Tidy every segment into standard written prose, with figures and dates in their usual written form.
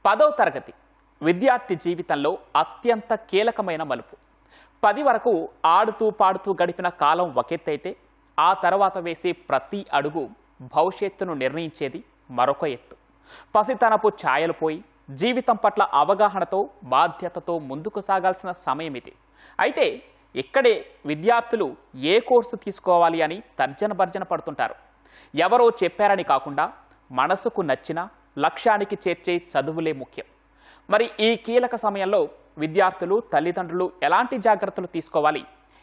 10వ తరగతి విద్యార్థి జీవితంలో అత్యంత కీలకమైన మలుపు. 10 వరకు ఆడుతూ పాడుతూ గడిపిన కాలం ఒకెత్తైతే ఆ తర్వాత వేసే ప్రతి అడుగు భవిష్యత్తును నిర్ణయించేది మరొక ఎత్తు. పసితనపు ఛాయలు పోయి జీవితం పట్ల అవగాహనతో బాధ్యతతో ముందుకు సాగాల్సిన సమయం ఇది. అయితే ఇక్కడే విద్యార్థులు ఏ కోర్సు తీసుకోవాలి అని తర్జన భర్జన పడుతుంటారు. ఎవరో చెప్పారని కాకుండా మనసుకు నచ్చిన లక్ష్యానికి చేర్చే చదువులే ముఖ్యం. మరి ఈ కీలక సమయంలో విద్యార్థులు తల్లిదండ్రులు ఎలాంటి జాగ్రత్తలు తీసుకోవాలి?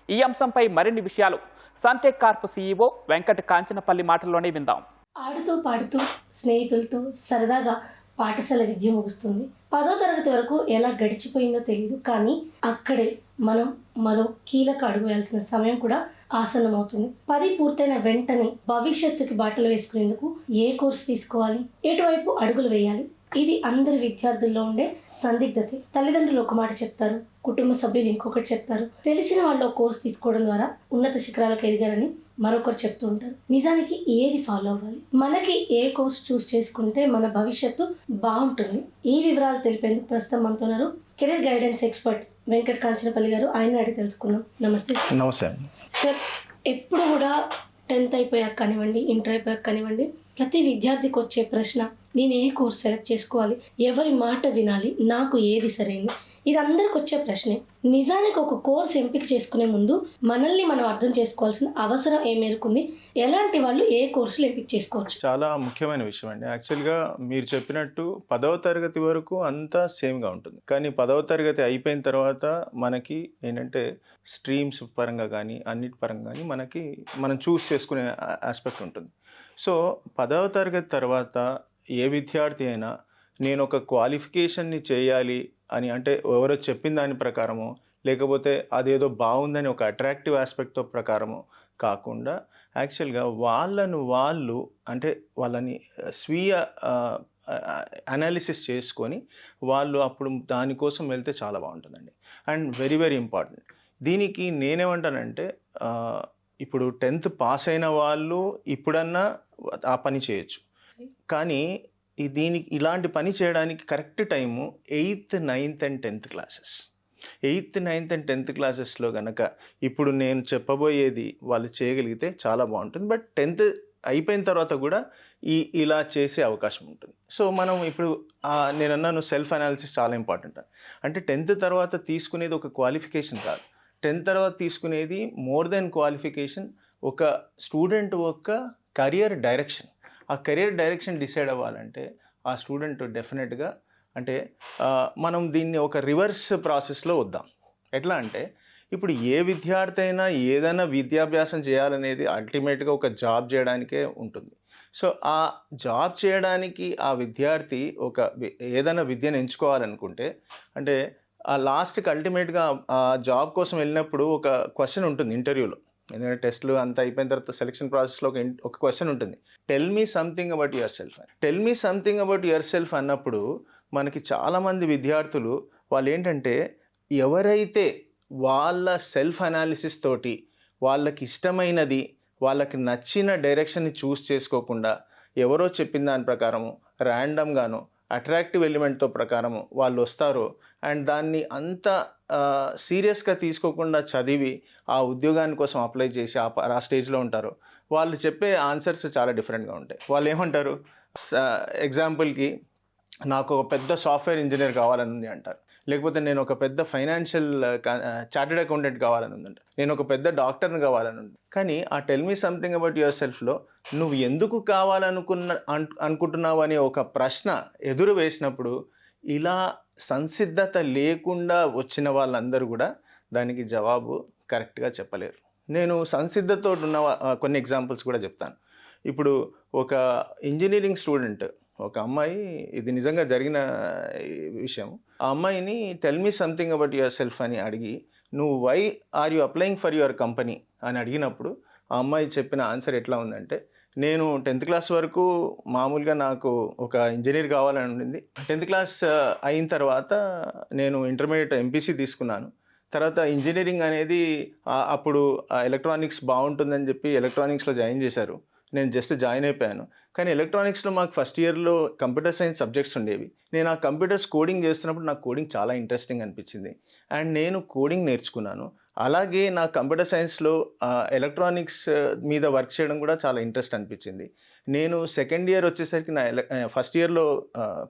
ఈ అంశంపై మరిన్ని విషయాలు Suntech corp CEO Venkata Kanchanapalli మాటల్లోనే విందాం. ఆడుతూ పాడుతూ స్నేహితులతో సరదాగా పాఠశాల విద్య ముగుస్తుంది. 10వ తరగతి వరకు ఎలా గడిచిపోయిందో తెలియదు, కానీ అక్కడే మనం మరో కీలక అడుగు వేయాల్సిన సమయం కూడా ఆసన్నమవుతుంది. 10 పూర్తయిన వెంటనే భవిష్యత్తుకి బాటలు వేసుకునేందుకు ఏ కోర్సు తీసుకోవాలి, ఎటువైపు అడుగులు వేయాలి, ఇది అందరి విద్యార్థుల్లో ఉండే సందిగ్ధతే. తల్లిదండ్రులు ఒక మాట చెప్తారు, కుటుంబ సభ్యులు ఇంకొకటి చెప్తారు. తెలిసిన వాళ్ళు ఒక కోర్సు తీసుకోవడం ద్వారా ఉన్నత శిఖరాలకు ఎదిగారని మరొకరు చెప్తూ ఉంటారు. నిజానికి ఏది ఫాలో అవ్వాలి, మనకి ఏ కోర్స్ చూస్ చేసుకుంటే మన భవిష్యత్తు బాగుంటుంది, ఈ వివరాలు తెలిపేందుకు ప్రస్తుతం మనతో ఉన్నారు career guidance expert Venkata Kanchanapalli గారు. ఆయన అడిగి తెలుసుకుందాం. నమస్తే. నమస్తే సార్, ఎప్పుడు కూడా 10th అయిపోయాక కానివ్వండి, ఇంటర్ అయిపోయాక కానివ్వండి, ప్రతి విద్యార్థికి వచ్చే ప్రశ్న, నేను ఏ కోర్స్ సెలెక్ట్ చేసుకోవాలి, ఎవరి మాట వినాలి, నాకు ఏది సరైంది, ఇది అందరికి వచ్చే ప్రశ్నే. నిజానికి ఒక కోర్స్ ఎంపిక చేసుకునే ముందు మనల్ని మనం అర్థం చేసుకోవాల్సిన అవసరం ఏ మేరకుంది, ఎలాంటి వాళ్ళు ఏ కోర్సులు ఎంపిక చేసుకోవచ్చు? చాలా ముఖ్యమైన విషయం అండి. యాక్చువల్గా మీరు చెప్పినట్టు 10వ తరగతి వరకు అంతా సేమ్గా ఉంటుంది, కానీ 10వ తరగతి అయిపోయిన తర్వాత మనకి ఏంటంటే స్ట్రీమ్స్ పరంగా కానీ అన్నిటి పరంగా కానీ మనం చూస్ చేసుకునే ఆస్పెక్ట్ ఉంటుంది. సో 10వ తరగతి తర్వాత ఏ విద్యార్థి అయినా నేను ఒక క్వాలిఫికేషన్ని చేయాలి అని, అంటే ఎవరో చెప్పిన దాని ప్రకారమో లేకపోతే అదేదో బాగుందని ఒక అట్రాక్టివ్ ఆస్పెక్ట్తో ప్రకారమో కాకుండా యాక్చువల్గా వాళ్ళు అంటే వాళ్ళని స్వీయ అనాలిసిస్ చేసుకొని వాళ్ళు అప్పుడు దానికోసం వెళ్తే చాలా బాగుంటుందండి. అండ్ వెరీ వెరీ ఇంపార్టెంట్ దీనికి నేనేమంటానంటే, ఇప్పుడు 10th పాస్ అయిన వాళ్ళు ఇప్పుడన్నా ఆ పని చేయొచ్చు, కానీ దీనికి ఇలాంటి పని చేయడానికి correct time 8th, 9th and 10th classes. 8th, 9th and 10th క్లాసెస్లో కనుక ఇప్పుడు నేను చెప్పబోయేది వాళ్ళు చేయగలిగితే చాలా బాగుంటుంది. బట్ 10th అయిపోయిన తర్వాత కూడా ఇలా చేసే అవకాశం ఉంటుంది. సో మనం ఇప్పుడు నేను అన్నాను సెల్ఫ్ అనాలిసిస్ చాలా ఇంపార్టెంట్. అంటే 10th తర్వాత తీసుకునేది ఒక క్వాలిఫికేషన్ కాదు, 10th తర్వాత తీసుకునేది మోర్ దెన్ క్వాలిఫికేషన్, ఒక స్టూడెంట్ యొక్క కెరియర్ డైరెక్షన్. ఆ కెరీర్ డైరెక్షన్ డిసైడ్ అవ్వాలంటే ఆ స్టూడెంట్ డెఫినెట్గా, అంటే మనం దీన్ని ఒక రివర్స్ ప్రాసెస్లో వద్దాం. ఎట్లా అంటే, ఇప్పుడు ఏ విద్యార్థి అయినా ఏదైనా విద్యాభ్యాసం చేయాలనేది అల్టిమేట్గా ఒక జాబ్ చేయడానికే ఉంటుంది. సో ఆ జాబ్ చేయడానికి ఆ విద్యార్థి ఏదైనా విద్యను ఎంచుకోవాలనుకుంటే, అంటే ఆ లాస్ట్కి అల్టిమేట్గా ఆ జాబ్ కోసం వెళ్ళినప్పుడు ఒక క్వశ్చన్ ఉంటుంది ఇంటర్వ్యూలో. ఎందుకంటే టెస్ట్లు అంతా అయిపోయిన తర్వాత సెలక్షన్ ప్రాసెస్లో ఒక క్వశ్చన్ ఉంటుంది, tell me something about your self. Tell me something about your self అన్నప్పుడు మనకి చాలామంది విద్యార్థులు వాళ్ళు ఏంటంటే, ఎవరైతే వాళ్ళ సెల్ఫ్ అనాలిసిస్ తోటి వాళ్ళకి ఇష్టమైనది, వాళ్ళకి నచ్చిన డైరెక్షన్ని చూస్ చేసుకోకుండా ఎవరో చెప్పిన దాని ప్రకారము ర్యాండమ్గాను అట్రాక్టివ్ ఎలిమెంట్తో ప్రకారము వాళ్ళు వస్తారో, అండ్ దాన్ని అంత సీరియస్గా తీసుకోకుండా చదివి ఆ ఉద్యోగాని కోసం అప్లై చేసి ఆ స్టేజ్లో ఉంటారో, వాళ్ళు చెప్పే ఆన్సర్స్ చాలా డిఫరెంట్గా ఉంటాయి. వాళ్ళు ఏమంటారు, ఎగ్జాంపుల్కి నాకు ఒక పెద్ద సాఫ్ట్వేర్ ఇంజనీర్ కావాలని ఉంది అంటారు, లేకపోతే నేను ఒక పెద్ద ఫైనాన్షియల్ చార్టెడ్ అకౌంటెంట్ కావాలని ఉందంట, నేను ఒక పెద్ద డాక్టర్ని కావాలని ఉంది. కానీ ఆ tell me something about your సెల్ఫ్లో నువ్వు ఎందుకు అనుకుంటున్నావు అనే ఒక ప్రశ్న ఎదురు వేసినప్పుడు, ఇలా సంసిద్ధత లేకుండా వచ్చిన వాళ్ళందరూ కూడా దానికి జవాబు కరెక్ట్గా చెప్పలేరు. నేను సంసిద్ధతో ఉన్న కొన్ని ఎగ్జాంపుల్స్ కూడా చెప్తాను. ఇప్పుడు ఒక ఇంజనీరింగ్ స్టూడెంట్, ఒక అమ్మాయి, ఇది నిజంగా జరిగిన విషయం, ఆ అమ్మాయిని tell me something about yourself అని అడిగి, నువ్వు why are you applying for your company అని అడిగినప్పుడు ఆ అమ్మాయి చెప్పిన ఆన్సర్ ఎట్లా ఉందంటే, నేను 10th క్లాస్ వరకు మామూలుగా నాకు ఒక ఇంజనీర్ కావాలని ఉండింది. 10th క్లాస్ అయిన తర్వాత నేను ఇంటర్మీడియట్ ఎంపీసీ తీసుకున్నాను. తర్వాత ఇంజనీరింగ్ అనేది అప్పుడు ఎలక్ట్రానిక్స్ బాగుంటుందని చెప్పి ఎలక్ట్రానిక్స్లో జాయిన్ చేశారు. నేను జస్ట్ జాయిన్ అయిపోయాను. కానీ ఎలక్ట్రానిక్స్లో మాకు ఫస్ట్ ఇయర్లో కంప్యూటర్ సైన్స్ సబ్జెక్ట్స్ ఉండేవి. నేను ఆ కంప్యూటర్స్ కోడింగ్ చేస్తున్నప్పుడు నాకు కోడింగ్ చాలా ఇంట్రెస్టింగ్ అనిపించింది అండ్ నేను కోడింగ్ నేర్చుకున్నాను. అలాగే నా కంప్యూటర్ సైన్స్లో ఎలక్ట్రానిక్స్ మీద వర్క్ చేయడం కూడా చాలా ఇంట్రెస్ట్ అనిపించింది. నేను సెకండ్ ఇయర్ వచ్చేసరికి ఫస్ట్ ఇయర్లో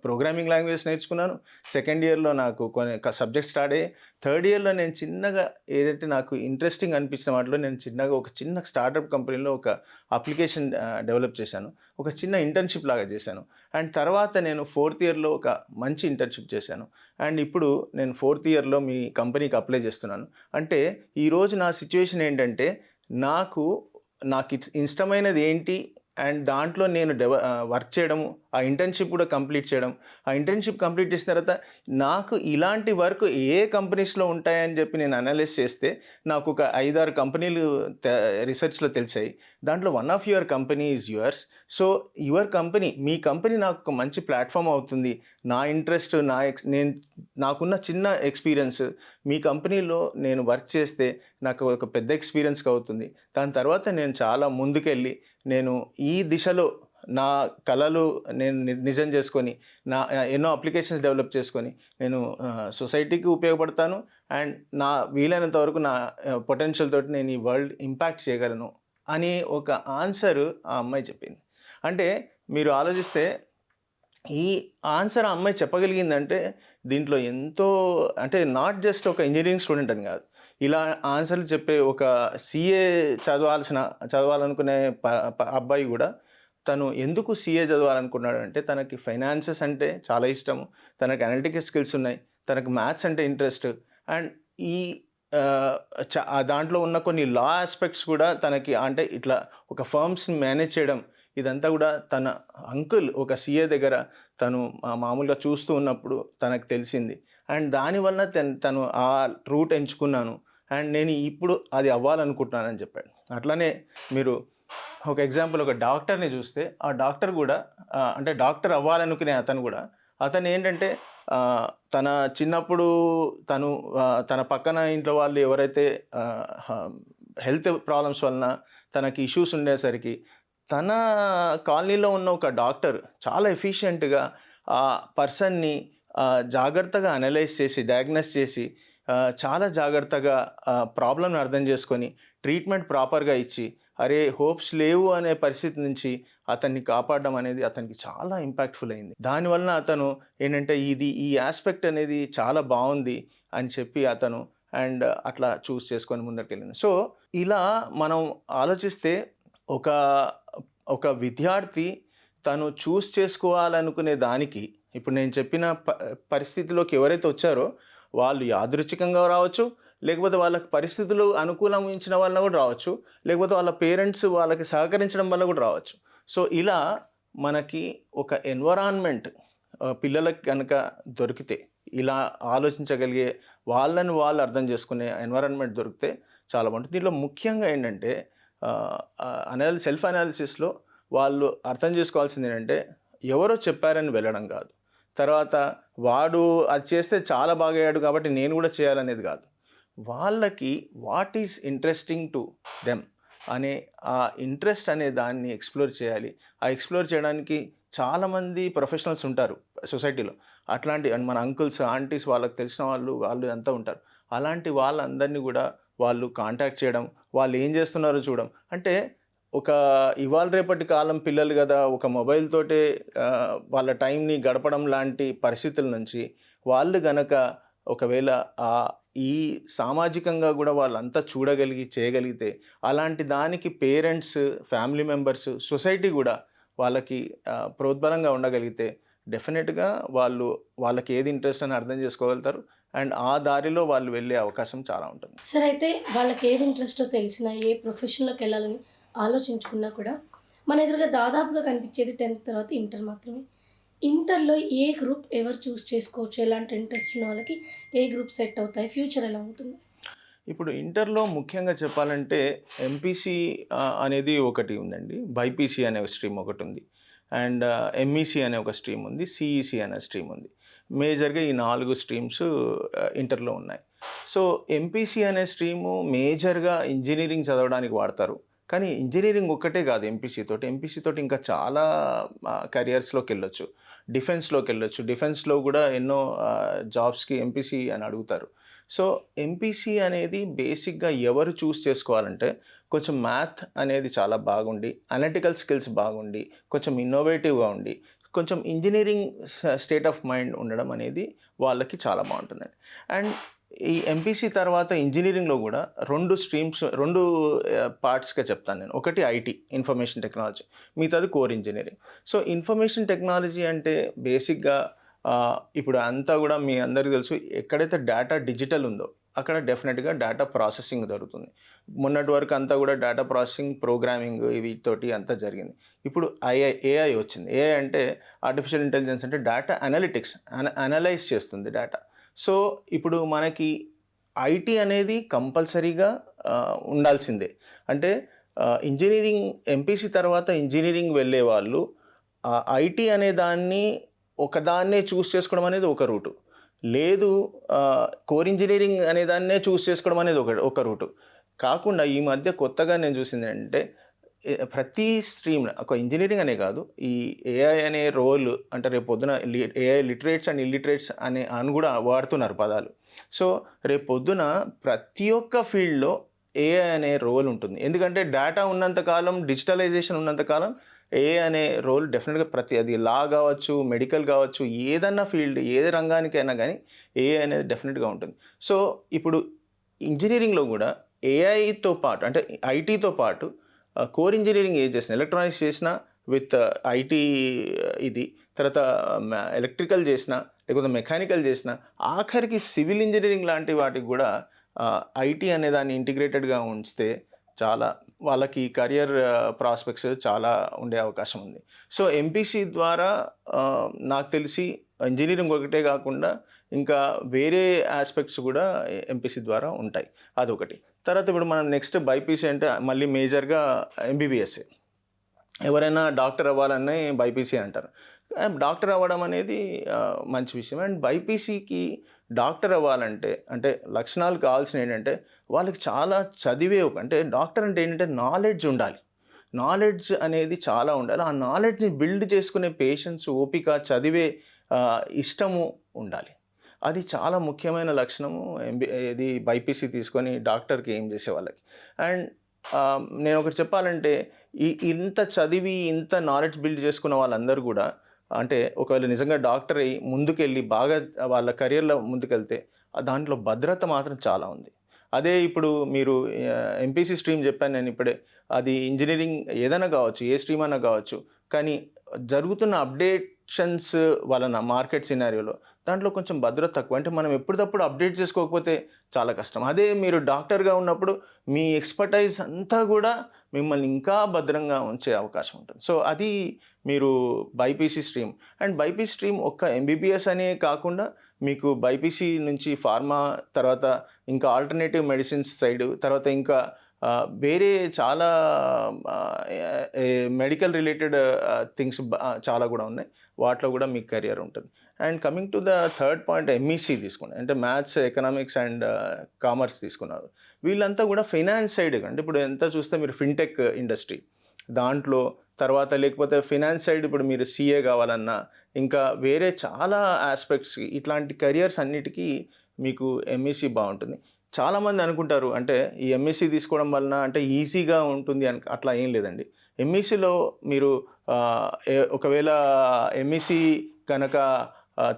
ప్రోగ్రామింగ్ లాంగ్వేజ్ నేర్చుకున్నాను. సెకండ్ ఇయర్లో నాకు కొన్ని సబ్జెక్ట్స్ స్టార్ట్ అయ్యాయి. థర్డ్ ఇయర్లో నేను చిన్నగా ఏదైతే నాకు ఇంట్రెస్టింగ్ అనిపించిన వాటిలో నేను చిన్నగా ఒక చిన్న స్టార్టప్ కంపెనీలో ఒక అప్లికేషన్ డెవలప్ చేశాను. ఒక చిన్న ఇంటర్న్షిప్ లాగా చేశాను. అండ్ తర్వాత నేను ఫోర్త్ ఇయర్లో ఒక మంచి ఇంటర్న్షిప్ చేశాను. అండ్ ఇప్పుడు నేను ఫోర్త్ ఇయర్లో మీ కంపెనీకి అప్లై చేస్తున్నాను. అంటే ఈరోజు నా సిచ్యువేషన్ ఏంటంటే నాకు ఇష్టమైనది ఏంటి అండ్ దాంట్లో నేను వర్క్ చేయడము, ఆ ఇంటర్న్షిప్ కూడా కంప్లీట్ చేయడం. ఆ ఇంటర్న్షిప్ కంప్లీట్ చేసిన తర్వాత నాకు ఇలాంటి వర్క్ ఏ కంపెనీస్లో ఉంటాయని చెప్పి నేను అనలైజ్ చేస్తే నాకు ఒక 5-6 కంపెనీలు రీసెర్చ్లో తెలిసాయి. దాంట్లో one of your company is yours. So your company, me company నాకు ఒక మంచి ప్లాట్ఫామ్ అవుతుంది. నా ఇంట్రెస్ట్, నాకున్న చిన్న ఎక్స్పీరియన్స్ మీ కంపెనీలో నేను వర్క్ చేస్తే నాకు ఒక పెద్ద ఎక్స్పీరియన్స్గా అవుతుంది. దాని తర్వాత నేను చాలా ముందుకెళ్ళి నేను ఈ దిశలో నా కళలు నేను నిజం చేసుకొని ఎన్నో అప్లికేషన్స్ డెవలప్ చేసుకొని నేను సొసైటీకి ఉపయోగపడతాను అండ్ నా వీలైనంత వరకు నా పొటెన్షియల్ తోటి నేను ఈ వరల్డ్ ఇంపాక్ట్ చేయగలను అని ఒక ఆన్సర్ ఆ అమ్మాయి చెప్పింది. అంటే మీరు ఆలోచిస్తే ఈ ఆన్సర్ ఆ అమ్మాయి చెప్పగలిగిందంటే దీంట్లో ఎంతో, అంటే నాట్ జస్ట్ ఒక ఇంజనీరింగ్ స్టూడెంట్ అని కాదు, ఇలా ఆన్సర్లు చెప్పే ఒక సీఏ చదవాలనుకునే అబ్బాయి కూడా తను ఎందుకు సీఏ చదవాలనుకున్నాడు అంటే తనకి ఫైనాన్సెస్ అంటే చాలా ఇష్టము, తనకి అనలిటికల్ స్కిల్స్ ఉన్నాయి, తనకు మ్యాథ్స్ అంటే ఇంట్రెస్ట్ అండ్ ఈ దాంట్లో ఉన్న కొన్ని లా ఆస్పెక్ట్స్ కూడా తనకి, అంటే ఇట్లా ఒక ఫర్మ్స్ని మేనేజ్ చేయడం, ఇదంతా కూడా తన అంకుల్ ఒక సీఏ దగ్గర తను మామూలుగా చూస్తూ ఉన్నప్పుడు తనకు తెలిసింది. అండ్ దానివల్ల తను ఆ రూట్ ఎంచుకున్నాను అండ్ నేను ఇప్పుడు అది అవ్వాలనుకుంటున్నానని చెప్పాడు. అట్లానే మీరు ఒక ఎగ్జాంపుల్, ఒక డాక్టర్ని చూస్తే ఆ డాక్టర్ కూడా అంటే డాక్టర్ అవ్వాలనుకునే అతను ఏంటంటే తన చిన్నప్పుడు తన పక్కన ఇంట్లో వాళ్ళు ఎవరైతే హెల్త్ ప్రాబ్లమ్స్ వలన తనకి ఇష్యూస్ ఉండేసరికి తన కాలనీలో ఉన్న ఒక డాక్టర్ చాలా ఎఫిషియెంట్గా ఆ పర్సన్ని జాగ్రత్తగా అనలైజ్ చేసి డయాగ్నోస్ చేసి చాలా జాగ్రత్తగా ప్రాబ్లమ్ని అర్థం చేసుకొని ట్రీట్మెంట్ ప్రాపర్గా ఇచ్చి అరే హోప్స్ లేవు అనే పరిస్థితి నుంచి అతన్ని కాపాడడం అనేది అతనికి చాలా ఇంపాక్ట్ఫుల్ అయింది. దానివల్ల అతను ఏంటంటే ఈ ఆస్పెక్ట్ అనేది చాలా బాగుంది అని చెప్పి అతను అండ్ అట్లా చూస్ చేసుకొని ముందరికెళ్ళింది. సో ఇలా మనం ఆలోచిస్తే ఒక విద్యార్థి తను చూస్ చేసుకోవాలనుకునే దానికి, ఇప్పుడు నేను చెప్పిన పరిస్థితిలోకి ఎవరైతే వచ్చారో వాళ్ళు యాదృచ్ఛికంగా రావచ్చు, లేకపోతే వాళ్ళకి పరిస్థితులు అనుకూలించిన వల్ల కూడా రావచ్చు, లేకపోతే వాళ్ళ పేరెంట్స్ వాళ్ళకి సహకరించడం వల్ల కూడా రావచ్చు. సో ఇలా మనకి ఒక ఎన్విరాన్మెంట్ పిల్లలకి కనుక దొరికితే, ఇలా ఆలోచించగలిగే వాళ్ళని వాళ్ళు అర్థం చేసుకునే ఎన్విరాన్మెంట్ దొరికితే చాలా బాగుంటుంది. దీంట్లో ముఖ్యంగా ఏంటంటే సెల్ఫ్ అనాలిసిస్లో వాళ్ళు అర్థం చేసుకోవాల్సింది ఏంటంటే ఎవరో చెప్పారని వెళ్ళడం కాదు, తర్వాత వాడు అది చేస్తే చాలా బాగా అయ్యాడు కాబట్టి నేను కూడా చేయాలనేది కాదు, వాళ్ళకి what is interesting to them అనే ఆ ఇంట్రెస్ట్ అనే దాన్ని ఎక్స్ప్లోర్ చేయాలి. ఆ ఎక్స్ప్లోర్ చేయడానికి చాలామంది ప్రొఫెషనల్స్ ఉంటారు సొసైటీలో. అట్లాంటి మన అంకుల్స్ ఆంటీస్ వాళ్ళకి తెలిసిన వాళ్ళు అంతా ఉంటారు. అలాంటి వాళ్ళందరినీ కూడా వాళ్ళు కాంటాక్ట్ చేయడం, వాళ్ళు ఏం చేస్తున్నారో చూడడం. అంటే ఇవాళ రేపటి కాలం పిల్లలు కదా, ఒక మొబైల్ తోటే వాళ్ళ టైంని గడపడం లాంటి పరిస్థితుల నుంచి వాళ్ళు గనక ఒకవేళ ఈ సామాజికంగా కూడా వాళ్ళంతా చేయగలిగితే అలాంటి దానికి పేరెంట్స్, ఫ్యామిలీ మెంబర్స్, సొసైటీ కూడా వాళ్ళకి ప్రోద్బలంగా ఉండగలిగితే డెఫినెట్గా వాళ్ళకి ఏది ఇంట్రెస్ట్ అని అర్థం చేసుకోగలుగుతారు అండ్ ఆ దారిలో వాళ్ళు వెళ్ళే అవకాశం చాలా ఉంటుంది. సరే, అయితే వాళ్ళకి ఏది ఇంట్రెస్టో తెలిసినా, ఏ ప్రొఫెషన్లోకి వెళ్ళాలని ఆలోచించుకున్నా కూడా మన ఎదురుగా దాదాపుగా కనిపించేది 10th తర్వాత ఇంటర్ మాత్రమే. ఇంటర్లో ఏ గ్రూప్ ఎవరు చూస్ చేసుకోవచ్చు, ఎలాంటి ఇంట్రెస్ట్ ఉన్న వాళ్ళకి ఏ గ్రూప్ సెట్ అవుతాయి, ఫ్యూచర్ ఎలా ఉంటుంది? ఇప్పుడు ఇంటర్లో ముఖ్యంగా చెప్పాలంటే ఎంపీసీ అనేది ఒకటి ఉందండి, బైపీసీ అనే ఒక స్ట్రీమ్ ఒకటి ఉంది అండ్ ఎంఈసీ అనే ఒక స్ట్రీమ్ ఉంది, సిఈసీ అనే స్ట్రీమ్ ఉంది. మేజర్గా ఈ 4 స్ట్రీమ్స్ ఇంటర్లో ఉన్నాయి. సో ఎంపీసీ అనే స్ట్రీము మేజర్గా ఇంజనీరింగ్ చదవడానికి వాడతారు కానీ ఇంజనీరింగ్ ఒక్కటే కాదు ఎంపీసీ తోటి ఇంకా చాలా కెరియర్స్లోకి వెళ్ళొచ్చు. డిఫెన్స్లోకి వెళ్ళొచ్చు. డిఫెన్స్లో కూడా ఎన్నో జాబ్స్కి ఎంపీసీ అని అడుగుతారు. సో ఎంపీసీ అనేది బేసిక్గా ఎవరు చూస్ చేసుకోవాలంటే కొంచెం మ్యాథ్ అనేది చాలా బాగుండి, అనలిటికల్ స్కిల్స్ బాగుండి, కొంచెం ఇన్నోవేటివ్గా ఉండి, కొంచెం ఇంజనీరింగ్ స్టేట్ ఆఫ్ మైండ్ ఉండడం అనేది వాళ్ళకి చాలా బాగుంటుందండి. అండ్ ఈ ఎంపీసీ తర్వాత ఇంజనీరింగ్లో కూడా 2 పార్ట్స్గా చెప్తాను నేను. ఒకటి ఐటీ, ఇన్ఫర్మేషన్ టెక్నాలజీ, మిగతాది core engineering. So information technology అంటే బేసిక్గా ఇప్పుడు అంతా కూడా మీ అందరికీ తెలుసు, ఎక్కడైతే డేటా డిజిటల్ ఉందో అక్కడ డెఫినెట్గా డేటా ప్రాసెసింగ్ జరుగుతుంది. మొన్నటి వరకు అంతా కూడా డేటా ప్రాసెసింగ్, ప్రోగ్రామింగ్ వీటితోటి అంతా జరిగింది. ఇప్పుడు ఏఐ వచ్చింది. ఏఐ అంటే ఆర్టిఫిషియల్ ఇంటెలిజెన్స్, అంటే డేటా అనలిటిక్స్, అనలైజ్ చేస్తుంది డేటా. సో ఇప్పుడు మనకి ఐటీ అనేది కంపల్సరీగా ఉండాల్సిందే. అంటే ఇంజనీరింగ్ ఎంపీసీ తర్వాత ఇంజనీరింగ్ వెళ్ళే వాళ్ళు ఐటీ అనే దాన్ని ఒకదాన్నే చూస్ చేసుకోవడం అనేది ఒక రూటు, లేదు కోర్ ఇంజనీరింగ్ అనే దాన్నే చూస్ చేసుకోవడం అనేది ఒక రూటు కాకుండా ఈ మధ్య కొత్తగా నేను చూసింది అంటే ప్రతి స్ట్రీమ్, ఒక ఇంజనీరింగ్ అనే కాదు, ఈ ఏఐ అనే రోల్ అంటే రేపు పొద్దున ఏఐ లిటరేట్స్ అండ్ ఇల్లిటరేట్స్ అని కూడా వాడుతున్నారు పదాలు. సో రేపు పొద్దున ప్రతి ఒక్క ఫీల్డ్లో ఏఐ అనే రోల్ ఉంటుంది. ఎందుకంటే డేటా ఉన్నంతకాలం, డిజిటలైజేషన్ ఉన్నంతకాలం ఏఐ అనే రోల్ డెఫినెట్గా అది లా కావచ్చు, మెడికల్ కావచ్చు, ఏదన్నా ఫీల్డ్, ఏ రంగానికైనా కానీ ఏఐ అనేది డెఫినెట్గా ఉంటుంది. సో ఇప్పుడు ఇంజనీరింగ్లో కూడా ఏఐతో పాటు, అంటే ఐటీతో పాటు కోర్ ఇంజనీరింగ్ చేసిన, ఎలక్ట్రానిక్స్ చేసిన విత్ ఐటీ తర్వాత ఎలక్ట్రికల్ చేసిన, లేకపోతే మెకానికల్ చేసిన, ఆఖరికి సివిల్ ఇంజనీరింగ్ లాంటి వాటికి కూడా ఐటీ అనే దాన్ని ఇంటిగ్రేటెడ్గా ఉంచితే చాలా వాళ్ళకి కెరియర్ ప్రాస్పెక్ట్స్ చాలా ఉండే అవకాశం ఉంది. సో ఎంపీసీ ద్వారా నాకు తెలిసి ఇంజనీరింగ్ ఒకటే కాకుండా ఇంకా వేరే ఆస్పెక్ట్స్ కూడా ఎంపీసీ ద్వారా ఉంటాయి. అదొకటి. తర్వాత ఇప్పుడు మనం నెక్స్ట్ బైపీసీ అంటే మళ్ళీ మేజర్గా ఎంబీబీఎస్. ఎవరైనా డాక్టర్ అవ్వాలని బైపీసీ అంటారు. డాక్టర్ అవ్వడం అనేది మంచి విషయం. అండ్ బైపీసీకి డాక్టర్ అవ్వాలంటే అంటే లక్షణాలు కావాల్సిన ఏంటంటే వాళ్ళకి చాలా చదివే అంటే డాక్టర్ అంటే ఏంటంటే నాలెడ్జ్ ఉండాలి. నాలెడ్జ్ అనేది చాలా ఉండాలి. ఆ నాలెడ్జ్ని బిల్డ్ చేసుకునే పేషెన్స్, ఓపిక, చదివే ఇష్టము ఉండాలి. అది చాలా ముఖ్యమైన లక్షణము ఇది బైపీసీ తీసుకొని డాక్టర్కి ఏం చేసే వాళ్ళకి. అండ్ నేను ఒకటి చెప్పాలంటే ఇంత చదివి ఇంత నాలెడ్జ్ బిల్డ్ చేసుకున్న వాళ్ళందరూ కూడా అంటే ఒకవేళ నిజంగా డాక్టర్ అయ్యి ముందుకెళ్ళి బాగా వాళ్ళ కెరియర్లో ముందుకెళ్తే దాంట్లో భద్రత మాత్రం చాలా ఉంది. అదే ఇప్పుడు మీరు ఎంపీసీ స్ట్రీమ్ చెప్పాను నేను ఇప్పుడే, అది ఇంజనీరింగ్ ఏదైనా కావచ్చు, ఏ స్ట్రీమ్ అయినా కావచ్చు, కానీ జరుగుతున్న అప్డేషన్స్ వలన మార్కెట్ సినారియోలో దాంట్లో కొంచెం భద్రత తక్కువ. అంటే మనం ఎప్పటికప్పుడు అప్డేట్ చేసుకోకపోతే చాలా కష్టం. అదే మీరు డాక్టర్గా ఉన్నప్పుడు మీ ఎక్స్పర్టైజ్ అంతా కూడా మిమ్మల్ని ఇంకా భద్రంగా ఉంచే అవకాశం ఉంటుంది. సో అది మీరు BiPC stream. And BiPC stream ఒక్క ఎంబీబీఎస్ అనే కాకుండా మీకు బైపీసీ నుంచి ఫార్మా, తర్వాత ఇంకా ఆల్టర్నేటివ్ మెడిసిన్స్ సైడ్, తర్వాత ఇంకా వేరే చాలా మెడికల్ రిలేటెడ్ థింగ్స్ చాలా కూడా ఉన్నాయి. వాటిలో కూడా మీకు కెరియర్ ఉంటుంది. And coming to the third point, MEC తీసుకున్నారు అంటే మ్యాథ్స్, ఎకనామిక్స్ అండ్ కామర్స్ తీసుకున్నారు. వీళ్ళంతా కూడా ఫైనాన్స్ సైడ్, అంటే ఇప్పుడు ఎంత చూస్తే మీరు ఫిన్టెక్ ఇండస్ట్రీ దాంట్లో, తర్వాత లేకపోతే ఫినాన్స్ సైడ్ ఇప్పుడు మీరు సీఏ కావాలన్నా, ఇంకా వేరే చాలా ఆస్పెక్ట్స్, ఇట్లాంటి కెరియర్స్ అన్నిటికీ మీకు ఎంఈసీ బాగుంటుంది. చాలామంది అనుకుంటారు అంటే ఈ ఎంఈసీ తీసుకోవడం వలన అంటే ఈజీగా ఉంటుంది అని, అట్లా ఏం లేదండి. ఎంఈసీలో మీరు ఒకవేళ ఎంఈసీ కనుక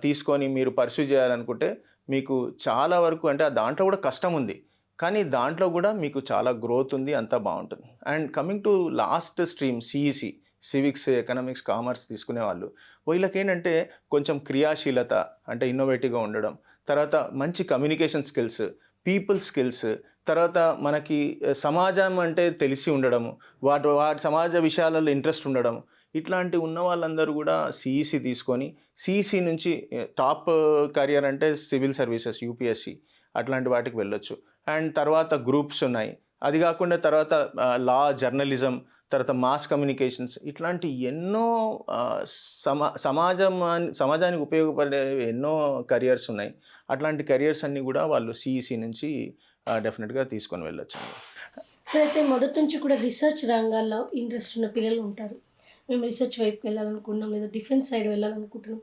తీసుకొని మీరు పర్సూ చేయాలనుకుంటే మీకు చాలా వరకు అంటే దాంట్లో కూడా కష్టం ఉంది, కానీ దాంట్లో కూడా మీకు చాలా గ్రోత్ ఉంది, అంతా బాగుంటుంది. And coming to last stream CEC, civics, economics, commerce తీసుకునే వాళ్ళు, వీళ్ళకి ఏంటంటే కొంచెం క్రియాశీలత అంటే ఇన్నోవేటివ్గా ఉండడం, తర్వాత మంచి కమ్యూనికేషన్ స్కిల్స్, పీపుల్ స్కిల్స్, తర్వాత మనకి సమాజం అంటే తెలిసి ఉండడము, వాటి సమాజ విషయాలలో ఇంట్రెస్ట్ ఉండడం, ఇట్లాంటి ఉన్న వాళ్ళందరూ కూడా సిఈసి తీసుకొని సిఈసి నుంచి టాప్ కెరియర్ అంటే సివిల్ సర్వీసెస్, యూపీఎస్సి అట్లాంటి వాటికి వెళ్ళొచ్చు. అండ్ తర్వాత గ్రూప్స్ ఉన్నాయి. అది కాకుండా తర్వాత లా, జర్నలిజం, తర్వాత మాస్ కమ్యూనికేషన్స్, ఇట్లాంటి ఎన్నో సమాజానికి ఉపయోగపడే ఎన్నో కెరియర్స్ ఉన్నాయి. అట్లాంటి కెరియర్స్ అన్నీ కూడా వాళ్ళు సిఈసి నుంచి డెఫినెట్గా తీసుకొని వెళ్ళొచ్చు. సో అయితే మొదటి నుంచి కూడా రీసెర్చ్ రంగాల్లో ఇంట్రెస్ట్ ఉన్న పిల్లలు ఉంటారు. మేము రీసెర్చ్ వైపుకి వెళ్ళాలనుకుంటున్నాం, లేదా డిఫెన్స్ సైడ్ వెళ్ళాలనుకుంటున్నాం.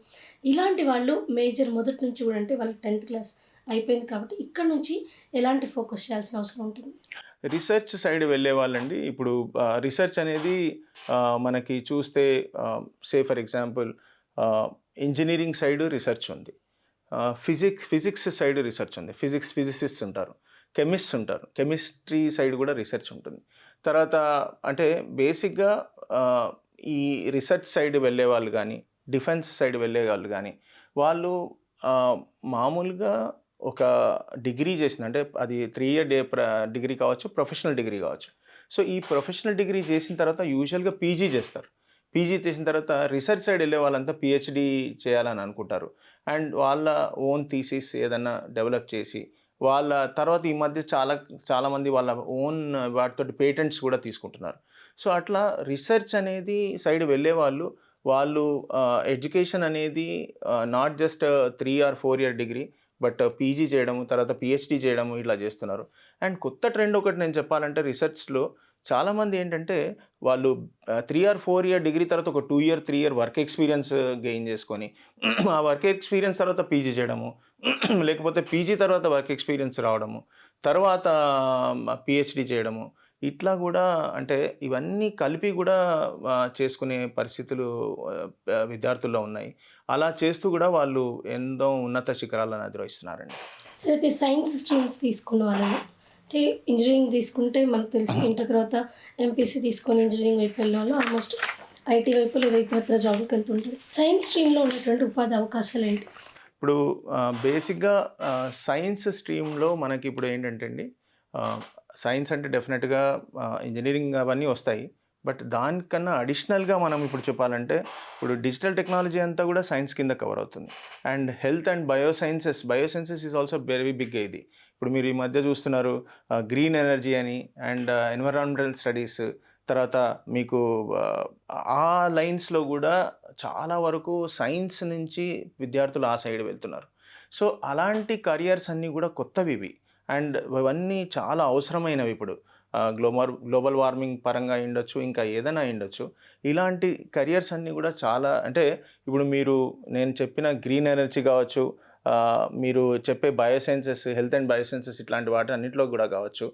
ఇలాంటి వాళ్ళు మేజర్ మొదటి నుంచి కూడా అంటే వాళ్ళకి 10th క్లాస్ అయిపోయింది కాబట్టి ఇక్కడ నుంచి ఎలాంటి ఫోకస్ చేయాల్సిన అవసరం ఉంటుంది? రీసెర్చ్ సైడ్ వెళ్ళే వాళ్ళండి ఇప్పుడు రీసెర్చ్ అనేది మనకి చూస్తే for example engineering side research ఉంది, ఫిజిక్స్ సైడ్ రీసెర్చ్ ఉంది, ఫిజిసిస్ట్ ఉంటారు, కెమిస్ట్ ఉంటారు, కెమిస్ట్రీ సైడ్ కూడా రీసెర్చ్ ఉంటుంది. తర్వాత అంటే బేసిక్గా ఈ రీసెర్చ్ సైడ్ వెళ్ళే వాళ్ళు కానీ డిఫెన్స్ సైడ్ వెళ్ళే వాళ్ళు కానీ వాళ్ళు మామూలుగా ఒక డిగ్రీ చేసిన అంటే అది 3 ఇయర్ డిగ్రీ కావచ్చు, ప్రొఫెషనల్ డిగ్రీ కావచ్చు. సో ఈ ప్రొఫెషనల్ డిగ్రీ చేసిన తర్వాత యూజువల్గా పీజీ చేస్తారు. పీజీ చేసిన తర్వాత రీసెర్చ్ సైడ్ వెళ్ళే వాళ్ళంతా పిహెచ్డి చేయాలని అనుకుంటారు. అండ్ వాళ్ళ ఓన్ థీసిస్ ఏదన్నా డెవలప్ చేసి వాళ్ళ తర్వాత ఈ మధ్య చాలామంది వాళ్ళ ఓన్ వాటితోటి పేటెంట్స్ కూడా తీసుకుంటున్నారు. సో అట్లా రీసెర్చ్ అనేది సైడ్ వెళ్ళే వాళ్ళు ఎడ్యుకేషన్ అనేది not just 3 or 4 year degree but PG చేయడము, తర్వాత పిహెచ్డి చేయడము ఇలా చేస్తున్నారు. అండ్ కొత్త ట్రెండ్ ఒకటి నేను చెప్పాలంటే రీసెర్చ్లో చాలామంది ఏంటంటే వాళ్ళు 3 ఆర్ 4 ఇయర్ డిగ్రీ తర్వాత ఒక 2 year 3 year work experience gain చేసుకొని ఆ వర్క్ ఎక్స్పీరియన్స్ తర్వాత పీజీ చేయడము, లేకపోతే పీజీ తర్వాత వర్క్ ఎక్స్పీరియన్స్ రావడము, తర్వాత పిహెచ్డి చేయడము, ఇట్లా కూడా అంటే ఇవన్నీ కలిపి కూడా చేసుకునే పరిస్థితులు విద్యార్థుల్లో ఉన్నాయి. అలా చేస్తూ కూడా వాళ్ళు ఎంతో ఉన్నత శిఖరాలను అధిరోహిస్తున్నారండి. సో అయితే సైన్స్ స్ట్రీమ్స్ తీసుకున్న వాళ్ళని అంటే ఇంజనీరింగ్ తీసుకుంటే మనకు తెలుసు ఇంటర్ తర్వాత ఎంపీసీ తీసుకొని ఇంజనీరింగ్ వైపు వెళ్ళిన వాళ్ళు ఆల్మోస్ట్ ఐటీ వైపు లేదా ఇతరత్ర జాబ్కి వెళ్తుంటారు. సైన్స్ స్ట్రీమ్లో ఉన్నటువంటి ఉపాధి అవకాశాలు ఏంటి? ఇప్పుడు బేసిక్గా సైన్స్ స్ట్రీమ్లో మనకి ఇప్పుడు ఏంటంటే అండి, సైన్స్ అంటే డెఫినెట్గా ఇంజనీరింగ్ అవన్నీ వస్తాయి. బట్ దానికన్నా అడిషనల్గా మనం ఇప్పుడు చెప్పాలంటే ఇప్పుడు డిజిటల్ టెక్నాలజీ అంతా కూడా సైన్స్ కింద కవర్ అవుతుంది. And health and biosciences is also very big ఇది. ఇప్పుడు మీరు ఈ మధ్య చూస్తున్నారు గ్రీన్ ఎనర్జీ అని అండ్ ఎన్విరాన్మెంటల్ స్టడీస్, తర్వాత మీకు ఆ లైన్స్లో కూడా చాలా వరకు సైన్స్ నుంచి విద్యార్థులు ఆ సైడ్ వెళ్తున్నారు. సో అలాంటి కరియర్స్ అన్నీ కూడా కొత్తవి ఇవి. అండ్ ఇవన్నీ చాలా అవసరమైనవి ఇప్పుడు గ్లోబల్ వార్మింగ్ పరంగా అయ్యుండొచ్చు, ఇంకా ఏదైనా అయ్యుండొచ్చు. ఇలాంటి కరియర్స్ అన్నీ కూడా చాలా అంటే ఇప్పుడు నేను చెప్పిన గ్రీన్ ఎనర్జీ కావచ్చు, మీరు చెప్పే హెల్త్ అండ్ బయోసైన్సెస్ ఇట్లాంటి వాటి అన్నింటిలో కూడా కావచ్చు,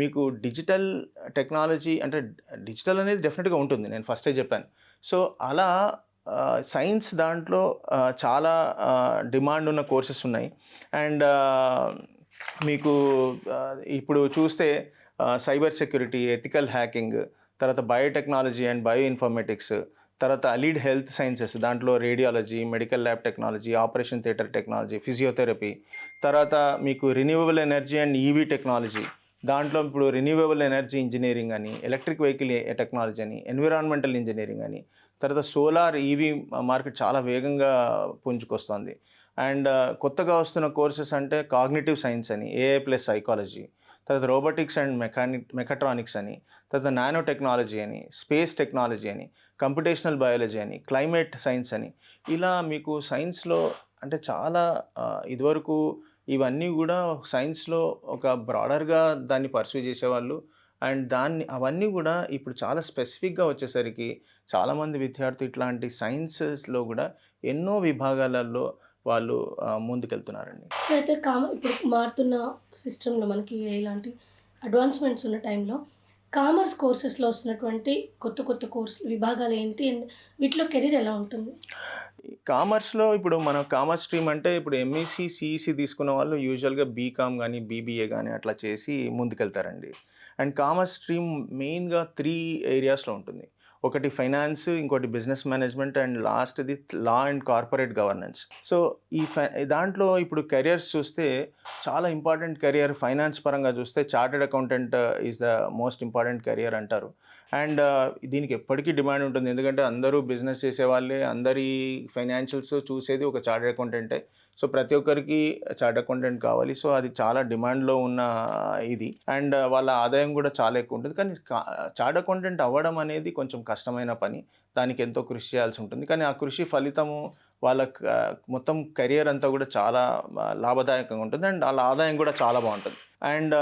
మీకు డిజిటల్ టెక్నాలజీ అంటే డిజిటల్ అనేది డెఫినెట్గా ఉంటుంది, నేను ఫస్టే చెప్పాను. సో అలా సైన్స్ దాంట్లో చాలా డిమాండ్ ఉన్న కోర్సెస్ ఉన్నాయి. అండ్ మీకు ఇప్పుడు చూస్తే సైబర్ సెక్యూరిటీ, ఎథికల్ హ్యాకింగ్, తర్వాత బయోటెక్నాలజీ అండ్ బయో ఇన్ఫర్మేటిక్స్, తర్వాత అలీడ్ హెల్త్ సైన్సెస్ దాంట్లో radiology, medical lab technology, operation theatre technology, physiotherapy, తర్వాత మీకు renewable energy and EV technology, దాంట్లో ఇప్పుడు రిన్యూవబుల్ ఎనర్జీ ఇంజనీరింగ్ అని, ఎలక్ట్రిక్ వెహికల్ టెక్నాలజీ అని, ఎన్విరాన్మెంటల్ ఇంజనీరింగ్ అని, తర్వాత సోలార్ ఈవీ మార్కెట్ చాలా వేగంగా పుంజుకొస్తుంది. అండ్ కొత్తగా వస్తున్న కోర్సెస్ అంటే కాగ్నిటివ్ సైన్స్ అని, ఏఐ ప్లస్ సైకాలజీ, తర్వాత రోబోటిక్స్ అండ్ మెకాట్రానిక్స్ అని, తర్వాత నానో టెక్నాలజీ అని, స్పేస్ టెక్నాలజీ అని, కంప్యూటేషనల్ బయాలజీ అని, క్లైమేట్ సైన్స్ అని, ఇలా మీకు సైన్స్లో అంటే చాలా ఇదివరకు ఇవన్నీ కూడా సైన్స్లో ఒక బ్రాడర్గా దాన్ని పర్సూ చేసేవాళ్ళు. అండ్ అవన్నీ కూడా ఇప్పుడు చాలా స్పెసిఫిక్గా వచ్చేసరికి చాలామంది విద్యార్థులు ఇట్లాంటి సైన్సెస్లో కూడా ఎన్నో విభాగాలలో వాళ్ళు ముందుకెళ్తున్నారండి. అయితే ఇప్పుడు మారుతున్న సిస్టంలో మనకి ఇలాంటి అడ్వాన్స్మెంట్స్ ఉన్న టైంలో కామర్స్ కోర్సెస్లో వస్తున్నటువంటి కొత్త కోర్సులు విభాగాలు ఏంటి అండ్ వీటిలో కెరీర్ ఎలా ఉంటుంది? కామర్స్లో ఇప్పుడు మన కామర్స్ స్ట్రీమ్ అంటే ఇప్పుడు ఎంఈసీ, సిఈసీ తీసుకున్న వాళ్ళు యూజువల్గా బీకామ్ కానీ బీబీఏ కానీ అట్లా చేసి ముందుకెళ్తారండి. అండ్ కామర్స్ స్ట్రీమ్ మెయిన్గా 3 ఏరియాస్లో ఉంటుంది. ఒకటి ఫైనాన్స్, ఇంకోటి బిజినెస్ మేనేజ్మెంట్ అండ్ లాస్ట్ది law and corporate governance. So ఈ దాంట్లో ఇప్పుడు కెరియర్స్ చూస్తే చాలా ఇంపార్టెంట్ కెరియర్ ఫైనాన్స్ పరంగా చూస్తే chartered accountant is the most important career అంటారు. అండ్ దీనికి ఎప్పటికీ డిమాండ్ ఉంటుంది, ఎందుకంటే అందరూ బిజినెస్ చేసేవాళ్ళే, అందరి ఫైనాన్షియల్స్ చూసేది ఒక చార్టెడ్ అకౌంటెంటే. సో ప్రతి ఒక్కరికి చార్టెడ్ అకౌంటెంట్ కావాలి. సో అది చాలా డిమాండ్లో ఉన్న ఇది. అండ్ వాళ్ళ ఆదాయం కూడా చాలా ఎక్కువ ఉంటుంది. కానీ చార్టెడ్ అకౌంటెంట్ అవ్వడం అనేది కొంచెం కష్టమైన పని, దానికి ఎంతో కృషి చేయాల్సి ఉంటుంది. కానీ ఆ కృషి ఫలితము వాళ్ళ మొత్తం కెరియర్ అంతా కూడా చాలా లాభదాయకంగా ఉంటుంది. అండ్ వాళ్ళ ఆదాయం కూడా చాలా బాగుంటుంది. అండ్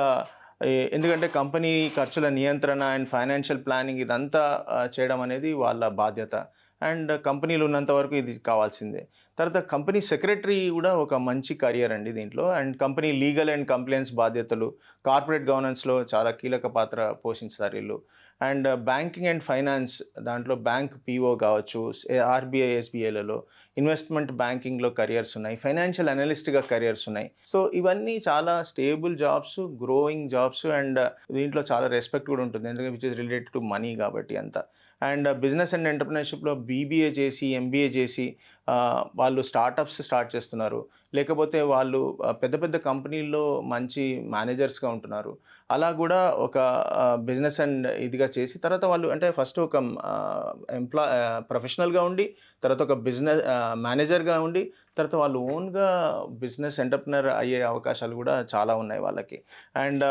ఎందుకంటే కంపెనీ ఖర్చుల నియంత్రణ అండ్ ఫైనాన్షియల్ ప్లానింగ్ ఇదంతా చేయడం అనేది వాళ్ళ బాధ్యత. అండ్ కంపెనీలు ఉన్నంత వరకు ఇది కావాల్సిందే. తర్వాత కంపెనీ సెక్రటరీ కూడా ఒక మంచి కెరియర్ అండి దీంట్లో. And company legal and complains బాధ్యతలు, కార్పొరేట్ గవర్నెన్స్‌లో చాలా కీలక పాత్ర పోషిస్తారు వీళ్ళు. అండ్ బ్యాంకింగ్ అండ్ ఫైనాన్స్ దాంట్లో బ్యాంక్ పీఓ కావచ్చు, ఆర్‌బీఐ, ఎస్‌బీఐలలో ఇన్వెస్ట్మెంట్ బ్యాంకింగ్‌లో కెరియర్స్ ఉన్నాయి. ఫైనాన్షియల్ అనలిస్ట్‌గా కెరియర్స్ ఉన్నాయి. సో ఇవన్నీ చాలా stable jobs, growing jobs and దీంట్లో చాలా రెస్పెక్ట్ కూడా ఉంటుంది. ఎందుకంటే which is related to money కాబట్టి అంతా. అండ్ బిజినెస్ అండ్ ఎంటర్‌ప్రెన్యూర్‌షిప్‌లో బీబీఏ చేసి, ఎంబీఏ చేసి వాళ్ళు స్టార్టప్స్ స్టార్ట్ చేస్తున్నారు. లేకపోతే వాళ్ళు పెద్ద పెద్ద కంపెనీల్లో మంచి మేనేజర్స్‌గా ఉంటున్నారు. అలా కూడా ఒక బిజినెస్ అండ్ ఇదిగా చేసి తర్వాత వాళ్ళు అంటే ఫస్ట్ ఒక ప్రొఫెషనల్‌గా ఉండి, తర్వాత ఒక బిజినెస్ మేనేజర్‌గా ఉండి, తర్వాత వాళ్ళు ఓన్‌గా బిజినెస్ ఎంటర్‌ప్రెన్యూర్ అయ్యే అవకాశాలు కూడా చాలా ఉన్నాయి వాళ్ళకి. అండ్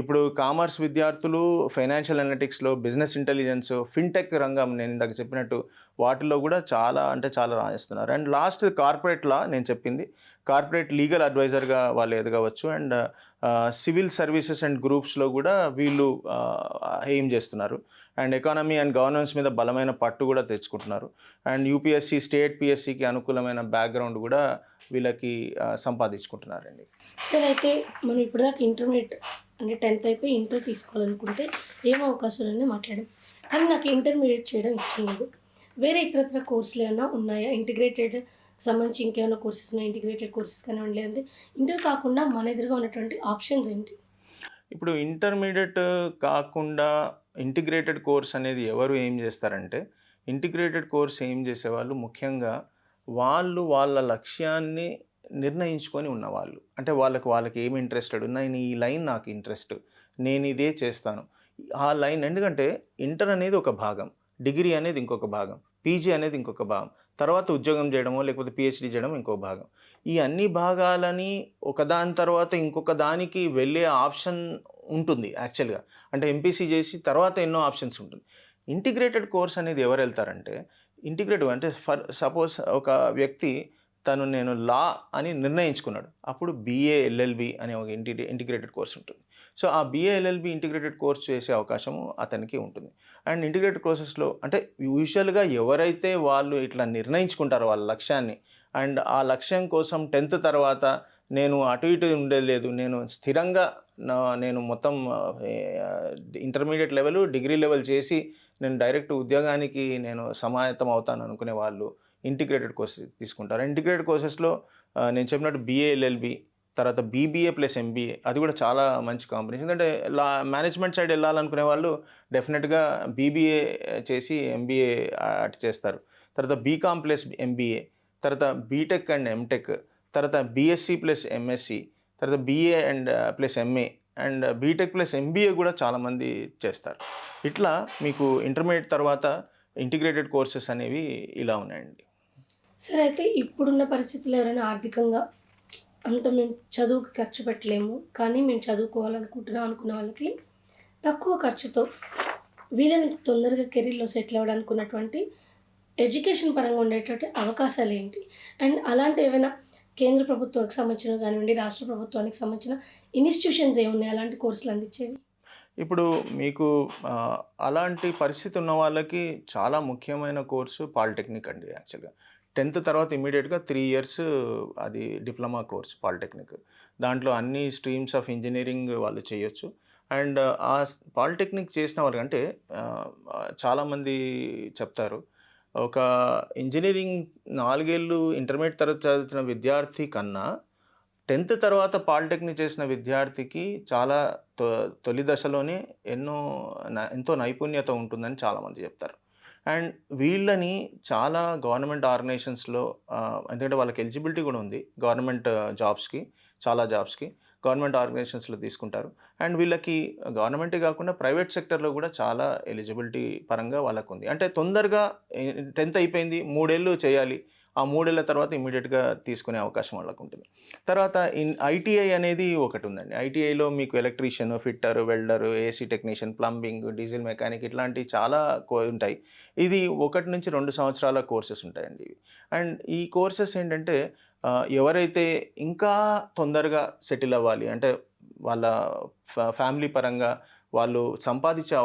ఇప్పుడు కామర్స్ విద్యార్థులు ఫైనాన్షియల్ అనలిటిక్స్‌లో, బిజినెస్ ఇంటెలిజెన్స్, ఫిన్‌టెక్ రంగం నేను ఇందాక చెప్పినట్టు వాటిల్లో కూడా చాలా అంటే చాలా రాణిస్తున్నారు. అండ్ లాస్ట్ కార్పొరేట్ లా నేను చెప్పింది. కార్పొరేట్ లీగల్ అడ్వైజర్‌గా వాళ్ళు ఎదగవచ్చు. అండ్ సివిల్ సర్వీసెస్ అండ్ గ్రూప్స్‌లో కూడా వీళ్ళు ఎయిమ్ చేస్తున్నారు. అండ్ ఎకానమీ అండ్ గవర్నెన్స్ మీద బలమైన పట్టు కూడా తెచ్చుకుంటున్నారు. అండ్ యూపీఎస్సీ, స్టేట్ పీఎస్సీకి అనుకూలమైన బ్యాక్‌గ్రౌండ్ కూడా వీళ్ళకి సంపాదించుకుంటున్నారండి. సరే అయితే మనం ఇప్పటిదాకా ఇంటర్మీడియట్ అంటే 10th అయిపోయి ఇంటర్ తీసుకోవాలనుకుంటే ఏం అవకాశాలన్నీ మాట్లాడాం. కానీ నాకు ఇంటర్మీడియట్ చేయడం ఇష్టం లేదు. వేరే ఇతరత్ర కోర్సులు ఏమైనా ఉన్నాయా? ఇంటిగ్రేటెడ్ సంబంధించి ఇంకేమైనా కోర్సెస్ ఉన్నాయా? ఇంటిగ్రేటెడ్ కోర్సెస్ కానివ్వండి, లేదంటే ఇంటర్ కాకుండా మన ఎదురుగా ఉన్నటువంటి ఆప్షన్స్ ఏంటి? ఇప్పుడు ఇంటర్మీడియట్ కాకుండా ఇంటిగ్రేటెడ్ కోర్స్ అనేది ఎవరు ఏం చేస్తారంటే, ఇంటిగ్రేటెడ్ కోర్స్ ఏం చేసేవాళ్ళు ముఖ్యంగా వాళ్ళు వాళ్ళ లక్ష్యాన్ని నిర్ణయించుకొని ఉన్నవాళ్ళు. అంటే వాళ్ళకి ఏమి ఇంట్రెస్టెడ్ నేను ఈ లైన్ నాకు ఇంట్రెస్ట్. నేను ఇదే చేస్తాను. ఆ లైన్ ఎందుకంటే ఇంటర్ అనేది ఒక భాగం. డిగ్రీ అనేది ఇంకొక భాగం. పీజీ అనేది ఇంకొక భాగం. తర్వాత ఉద్యోగం చేయడమో లేకపోతే పీహెచ్‌డీ చేయడం ఇంకో భాగం. ఈ అన్ని భాగాలని ఒకదాని తర్వాత ఇంకొక దానికి వెళ్ళే ఆప్షన్ ఉంటుంది యాక్చువల్‌గా. అంటే ఎంపీసీ చేసి తర్వాత ఎన్నో ఆప్షన్స్ ఉంటుంది. ఇంటిగ్రేటెడ్ కోర్స్ అనేది ఎవరెళ్తారంటే, ఇంటిగ్రేటివ్ అంటే ఫర్ సపోజ్ ఒక వ్యక్తి నేను లా అని నిర్ణయించుకున్నాడు. అప్పుడు బీఏ ఎల్ఎల్బీ అనే ఒక ఇంటిగ్రేటెడ్ కోర్స్ ఉంటుంది. సో, ఆ బీఏ ఎల్ఎల్బీ ఇంటిగ్రేటెడ్ కోర్స్ చేసే అవకాశము అతనికి ఉంటుంది. అండ్ ఇంటిగ్రేటెడ్ కోర్సెస్‌లో అంటే యూజువల్‌గా ఎవరైతే వాళ్ళు ఇట్లా నిర్ణయించుకుంటారో వాళ్ళ లక్ష్యాన్ని అండ్ ఆ లక్ష్యం కోసం 10th తర్వాత నేను అటు ఇటు ఉండేది లేదు. నేను స్థిరంగా నేను మొత్తం ఇంటర్మీడియేట్ లెవెల్, డిగ్రీ లెవెల్ చేసి నేను డైరెక్ట్ ఉద్యోగానికి నేను సమాయత్తం అవుతాను అనుకునే వాళ్ళు ఇంటిగ్రేటెడ్ కోర్స్ తీసుకుంటారు. ఇంటిగ్రేటెడ్ కోర్సెస్‌లో నేను చెప్పినట్టు బీఏ ఎల్ఎల్బీ, తర్వాత బీబీఏ ప్లస్ ఎంబీఏ అది కూడా చాలా మంచి కాంబినేషన్. ఎందుకంటే మేనేజ్మెంట్ సైడ్ వెళ్ళాలనుకునే వాళ్ళు డెఫినెట్‌గా బీబీఏ చేసి ఎంబీఏ అటు చేస్తారు. తర్వాత బీకామ్ ప్లస్ ఎంబీఏ, తర్వాత బీటెక్ అండ్ ఎంటెక్, తర్వాత బీఎస్సీ ప్లస్ ఎంఎస్సీ, తర్వాత BA and plus MA and BTech plus MBA కూడా చాలామంది చేస్తారు. ఇట్లా మీకు ఇంటర్మీడియేట్ తర్వాత ఇంటిగ్రేటెడ్ కోర్సెస్ అనేవి ఇలా ఉన్నాయండి. సరే అయితే ఇప్పుడున్న పరిస్థితుల్లో ఎవరైనా ఆర్థికంగా అంత మేము చదువుకి ఖర్చు పెట్టలేము, కానీ మేము చదువుకోవాలనుకుంటున్నాం అనుకున్న వాళ్ళకి తక్కువ ఖర్చుతో వీలైనంత తొందరగా కెరీర్‌లో సెటిల్ అవ్వడానికి ఉన్నటువంటి ఎడ్యుకేషన్ పరంగా ఉండేటువంటి అవకాశాలేంటి? అండ్ అలాంటి ఏవైనా కేంద్ర ప్రభుత్వానికి సంబంధించినవి కానివ్వండి, రాష్ట్ర ప్రభుత్వానికి సంబంధించిన ఇన్‌స్టిట్యూషన్స్ ఏమున్నాయి అలాంటి కోర్సులు అందించేవి? ఇప్పుడు మీకు అలాంటి పరిస్థితి ఉన్న వాళ్ళకి చాలా ముఖ్యమైన కోర్సు పాలిటెక్నిక్ అండి యాక్చువల్‌గా. 10th తర్వాత ఇమ్మీడియేట్‌గా 3 ఇయర్స్ అది డిప్లొమా కోర్స్ పాలిటెక్నిక్. దాంట్లో అన్ని స్ట్రీమ్స్ ఆఫ్ ఇంజినీరింగ్ వాళ్ళు చేయొచ్చు. అండ్ పాలిటెక్నిక్ చేసిన వాళ్ళకంటే చాలామంది చెప్తారు. ఒక ఇంజినీరింగ్ 4 ఏళ్ళు ఇంటర్మీడియేట్ తర్వాత చదువుతున్న విద్యార్థి కన్నా 10th తర్వాత పాలిటెక్నిక్ చేసిన విద్యార్థికి చాలా తొలి దశలోనే ఎంతో నైపుణ్యత ఉంటుందని చాలామంది చెప్తారు. అండ్ వీళ్ళని చాలా గవర్నమెంట్ ఆర్గనైజేషన్స్‌లో ఎందుకంటే వాళ్ళకి ఎలిజిబిలిటీ కూడా ఉంది. గవర్నమెంట్ జాబ్స్‌కి, చాలా జాబ్స్‌కి గవర్నమెంట్ ఆర్గనైజేషన్స్‌లో తీసుకుంటారు. అండ్ వీళ్ళకి గవర్నమెంటే కాకుండా ప్రైవేట్ సెక్టర్‌లో కూడా చాలా ఎలిజిబిలిటీ పరంగా వాళ్ళకుంది. అంటే తొందరగా 10th అయిపోయింది 3 ఏళ్ళు చేయాలి. ఆ 3 ఏళ్ల తర్వాత ఇమ్మీడియేట్‌గా తీసుకునే అవకాశం వాళ్ళకుంటుంది. తర్వాత ఐటీఐ అనేది ఒకటుందండి. ఐటీఐలో మీకు electrician, fitter, welder, AC technician, plumbing, diesel mechanic ఇట్లాంటివి చాలా ఉంటాయి. ఇది 1-2 సంవత్సరాల కోర్సెస్ ఉంటాయండి ఇవి. అండ్ ఈ కోర్సెస్ ఏంటంటే ఎవరైతే ఇంకా తొందరగా సెటిల్ అవ్వాలి అంటే వాళ్ళ ఫ్యామిలీ పరంగా వాళ్ళు సంపాదించే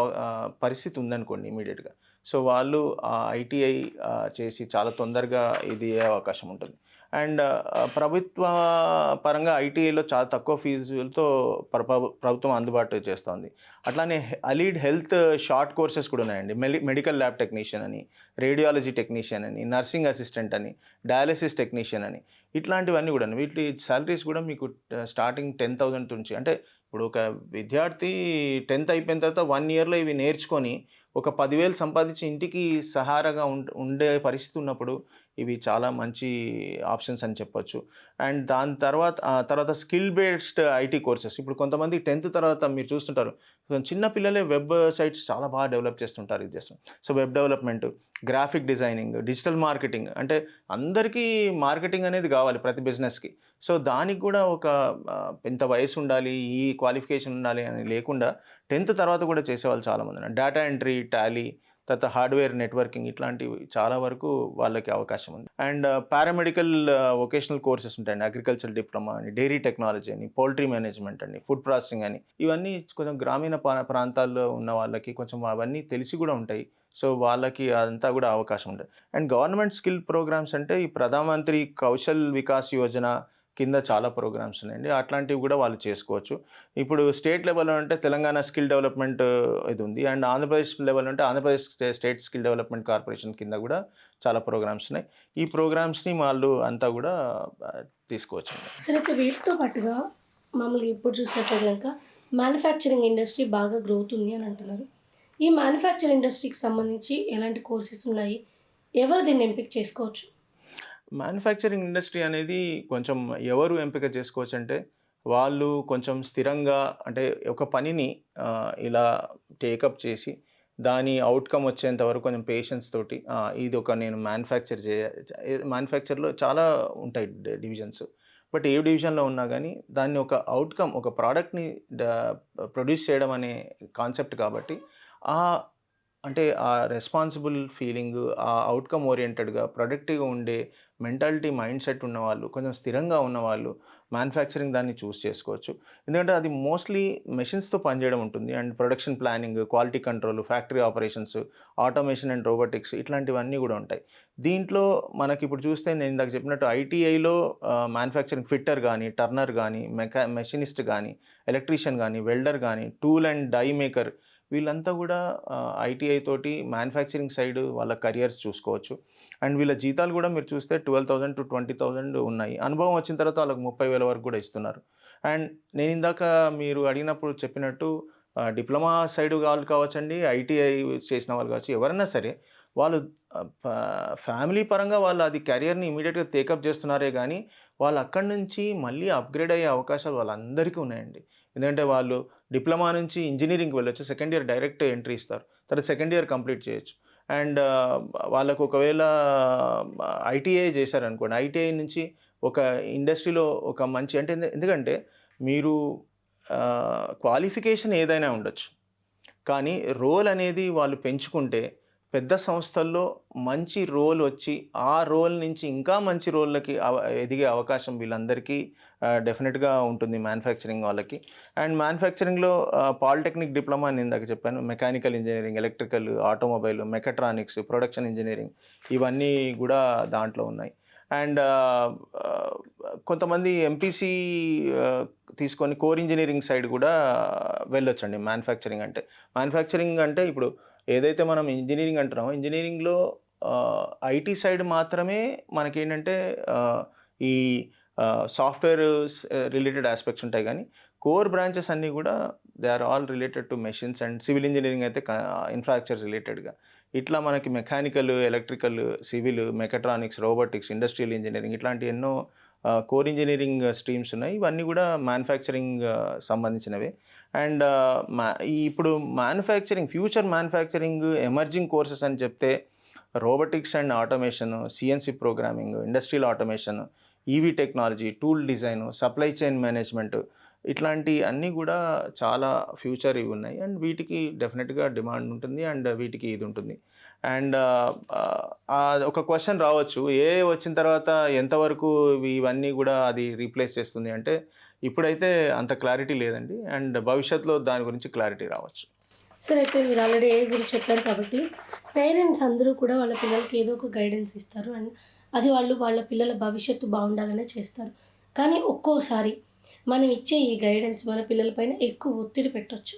పరిస్థితి ఉందనుకోండి ఇమీడియట్గా. సో వాళ్ళు ఐటీఐ చేసి చాలా తొందరగా ఇది అయ్యే అవకాశం ఉంటుంది. అండ్ ప్రభుత్వ పరంగా ఐటీఐలో చాలా తక్కువ ఫీజులతో ప్రభుత్వం అందుబాటు చేస్తుంది. అట్లానే అలీడ్ హెల్త్ షార్ట్ కోర్సెస్ కూడా ఉన్నాయండి. మెడికల్ ల్యాబ్ టెక్నీషియన్ అని, రేడియాలజీ టెక్నీషియన్ అని, నర్సింగ్ అసిస్టెంట్ అని, డయాలసిస్ టెక్నీషియన్ అని, ఇట్లాంటివన్నీ కూడా వీటి సాలరీస్ కూడా మీకు స్టార్టింగ్ 10,000 నుంచి. అంటే ఇప్పుడు ఒక విద్యార్థి 10th అయిపోయిన తర్వాత 1 ఇయర్లో ఇవి నేర్చుకొని ఒక 10,000 సంపాదించి ఇంటికి సహారాగా ఉండే పరిస్థితి ఉన్నప్పుడు ఇవి చాలా మంచి ఆప్షన్స్ అని చెప్పొచ్చు. అండ్ దాని తర్వాత స్కిల్ బేస్డ్ ఐటీ కోర్సెస్. ఇప్పుడు కొంతమంది 10th తర్వాత మీరు చూస్తుంటారు, చిన్న పిల్లలే వెబ్ సైట్స్ చాలా బాగా డెవలప్ చేస్తుంటారు, ఇది చేస్తారు. So web development, graphic designing, digital marketing. అంటే అందరికీ మార్కెటింగ్ అనేది కావాలి ప్రతి బిజినెస్కి. సో దానికి కూడా ఒక ఇంత వయసు ఉండాలి, ఈ క్వాలిఫికేషన్ ఉండాలి అని లేకుండా 10th తర్వాత కూడా చేసేవాళ్ళు చాలామంది ఉన్నారు. డేటా ఎంట్రీ, టాలీ, తర్వాత హార్డ్వేర్ నెట్వర్కింగ్, ఇట్లాంటివి చాలా వరకు వాళ్ళకి అవకాశం ఉంది. అండ్ పారామెడికల్ వొకేషనల్ కోర్సెస్ ఉంటాయండి. అగ్రికల్చర్ డిప్లొమా అని, డైరీ టెక్నాలజీ అని, పౌల్ట్రీ మేనేజ్మెంట్ అని, ఫుడ్ ప్రాసెసింగ్ అని, ఇవన్నీ కొంచెం గ్రామీణ ప్రాంతాల్లో ఉన్న వాళ్ళకి కొంచెం అవన్నీ తెలిసి కూడా ఉంటాయి. సో వాళ్ళకి అదంతా కూడా అవకాశం ఉంటుంది. అండ్ గవర్నమెంట్ స్కిల్ ప్రోగ్రామ్స్ అంటే ఈ ప్రధానమంత్రి కౌశల్ వికాస్ యోజన కింద చాలా ప్రోగ్రామ్స్ ఉన్నాయండి. అట్లాంటివి కూడా వాళ్ళు చేసుకోవచ్చు. ఇప్పుడు స్టేట్ లెవెల్లో అంటే తెలంగాణ స్కిల్ డెవలప్మెంట్ ఇది ఉంది. అండ్ ఆంధ్రప్రదేశ్ లెవెల్ అంటే Andhra Pradesh state skill development corporation కింద కూడా చాలా ప్రోగ్రామ్స్ ఉన్నాయి. ఈ ప్రోగ్రామ్స్ని వాళ్ళు అంతా కూడా తీసుకోవచ్చు. సరే, అయితే వీటితో పాటుగా మామూలుగా ఇప్పుడు చూసినట్లయితే కనుక మ్యానుఫ్యాక్చరింగ్ ఇండస్ట్రీ బాగా గ్రోత్ ఉంది అని అంటున్నారు. ఈ మ్యానుఫ్యాక్చరింగ్ ఇండస్ట్రీకి సంబంధించి ఎలాంటి కోర్సెస్ ఉన్నాయి, ఎవరు దీన్ని ఎంపిక చేసుకోవచ్చు? మ్యానుఫ్యాక్చరింగ్ ఇండస్ట్రీ అనేది కొంచెం ఎవరు ఎంపిక చేసుకోవచ్చు అంటే, వాళ్ళు కొంచెం స్థిరంగా, అంటే ఒక పనిని ఇలా టేకప్ చేసి దాని అవుట్‌కమ్ వచ్చేంత వరకు కొంచెం పేషెన్స్ తోటి ఇది ఒక నేను మ్యానుఫ్యాక్చర్‌లో చాలా ఉంటాయి డివిజన్స్. బట్ ఏ డివిజన్‌లో ఉన్నా గానీ దాన్ని ఒక అవుట్‌కమ్, ఒక ప్రోడక్ట్‌ని డ ప్రొడ్యూస్ చేయడం అనే కాన్సెప్ట్ కాబట్టి ఆహ్, అంటే ఆ రెస్పాన్సిబుల్ ఫీలింగు, ఆ అవుట్‌కమ్ ఓరియెంటెడ్‌గా ప్రొడక్టివ్‌గా ఉండే మెంటాలిటీ, మైండ్ సెట్ ఉన్నవాళ్ళు, కొంచెం స్థిరంగా ఉన్నవాళ్ళు మ్యానుఫ్యాక్చరింగ్ దాన్ని చూస్ చేసుకోవచ్చు. ఎందుకంటే అది మోస్ట్‌లీ మెషిన్స్‌తో పనిచేయడం ఉంటుంది. And production planning, quality control, factory operations, automation and robotics, ఇట్లాంటివన్నీ కూడా ఉంటాయి. దీంట్లో మనకిప్పుడు చూస్తే నేను ఇందాక చెప్పినట్టు ఐటీఐలో మ్యానుఫ్యాక్చరింగ్ ఫిట్టర్ గానీ, టర్నర్ గానీ, మెషినిస్ట్ గానీ, ఎలక్ట్రీషియన్ గానీ, వెల్డర్ గానీ, టూల్ అండ్ డై మేకర్, వీళ్ళంతా కూడా ఐటీఐ తోటి మ్యానుఫ్యాక్చరింగ్ సైడ్ వాళ్ళ కెరియర్స్ చూసుకోవచ్చు. అండ్ వీళ్ళ జీతాలు కూడా మీరు చూస్తే 12,000-20,000 ఉన్నాయి. అనుభవం వచ్చిన తర్వాత వాళ్ళకి 30,000 వరకు కూడా ఇస్తున్నారు. అండ్ నేను ఇందాక మీరు అడిగినప్పుడు చెప్పినట్టు డిప్లొమా సైడ్ వాళ్ళు కావచ్చండి, ఐటీఐ చేసిన వాళ్ళు కావచ్చు, ఎవరైనా సరే వాళ్ళు ఫ్యామిలీ పరంగా వాళ్ళు అది కెరియర్‌ని ఇమ్మీడియేట్‌గా టేకప్ చేస్తున్నారే గానీ, వాళ్ళు అక్కడి నుంచి మళ్ళీ అప్‌గ్రేడ్ అయ్యే అవకాశాలు వాళ్ళందరికీ ఉన్నాయండి. ఎందుకంటే వాళ్ళు డిప్లొమా నుంచి ఇంజినీరింగ్‌కి వెళ్ళొచ్చు. సెకండ్ ఇయర్ డైరెక్ట్ ఎంట్రీ ఇస్తారు. తర్వాత సెకండ్ ఇయర్ కంప్లీట్ చేయొచ్చు. అండ్ వాళ్ళకు ఒకవేళ ఐటీఐ చేశారనుకోండి, ఐటీఐ నుంచి ఒక ఇండస్ట్రీలో ఒక మంచి, అంటే ఎందుకంటే మీరు క్వాలిఫికేషన్ ఏదైనా ఉండొచ్చు. కానీ రోల్ అనేది వాళ్ళు పెంచుకుంటే పెద్ద సంస్థల్లో మంచి రోల్ వచ్చి, ఆ రోల్ నుంచి ఇంకా మంచి రోల్‌లకి ఎదిగే అవకాశం వీళ్ళందరికీ డెఫినెట్‌గా ఉంటుంది మ్యానుఫ్యాక్చరింగ్ వాళ్ళకి. అండ్ మ్యానుఫ్యాక్చరింగ్‌లో పాలిటెక్నిక్ డిప్లొమా అని ఇందాక చెప్పాను. Mechanical engineering, electrical, automobile, mechatronics, production engineering, ఇవన్నీ గూడా దాంట్లో ఉన్నాయి. అండ్ కొంతమంది ఎంపీసీ తీసుకొని కోర్ ఇంజినీరింగ్ సైడ్ కూడా వెళ్ళొచ్చండి మ్యానుఫ్యాక్చరింగ్ అంటే. మ్యానుఫ్యాక్చరింగ్ అంటే ఇప్పుడు ఏదైతే మనం ఇంజినీరింగ్ అంటున్నామో, ఇంజినీరింగ్‌లో ఐటీ సైడ్ మాత్రమే మనకేంటంటే ఈ సాఫ్ట్‌వేర్ రిలేటెడ్ యాస్పెక్ట్స్ ఉంటాయి గానీ, కోర్ బ్రాంచెస్ అన్నీ కూడా they are all related to machines. And civil engineering అయితే ఇన్‌ఫ్రాస్ట్రక్చర్ రిలేటెడ్‌గా. ఇట్లా మనకి mechanical, electrical, civil, mechatronics, robotics, industrial engineering, ఇట్లాంటి ఎన్నో కోర్ ఇంజినీరింగ్ స్ట్రీమ్స్ ఉన్నాయి. ఇవన్నీ కూడా మ్యానుఫ్యాక్చరింగ్ సంబంధించినవే. అండ్ ఇప్పుడు ఫ్యూచర్ మ్యానుఫ్యాక్చరింగ్ ఎమర్జింగ్ కోర్సెస్ అని చెప్తే robotics and automation, CNC programming, industrial automation, EV technology, tool design, supply chain management, ఇట్లాంటి అన్నీ కూడా చాలా ఫ్యూచర్ ఇవి ఉన్నాయి. అండ్ వీటికి డెఫినెట్‌గా డిమాండ్ ఉంటుంది. అండ్ వీటికి ఇది ఉంటుంది. అండ్ ఒక క్వశ్చన్ రావచ్చు, ఏఐ వచ్చిన తర్వాత ఎంతవరకు ఇవన్నీ కూడా అది రీప్లేస్ చేస్తుంది అంటే, ఇప్పుడైతే అంత క్లారిటీ లేదండి. అండ్ భవిష్యత్తులో దాని గురించి క్లారిటీ రావచ్చు. సరే, అయితే మీరు ఆల్రెడీ ఏ గురించి చెప్పారు కాబట్టి పేరెంట్స్ అందరూ కూడా వాళ్ళ పిల్లలకి ఏదో ఒక గైడెన్స్ ఇస్తారు అండ్ అది వాళ్ళు వాళ్ళ పిల్లల భవిష్యత్తు బాగుండాలనే చేస్తారు. కానీ ఒక్కోసారి మనం ఇచ్చే ఈ గైడెన్స్ మన పిల్లలపైన ఎక్కువ ఒత్తిడి పెట్టొచ్చు.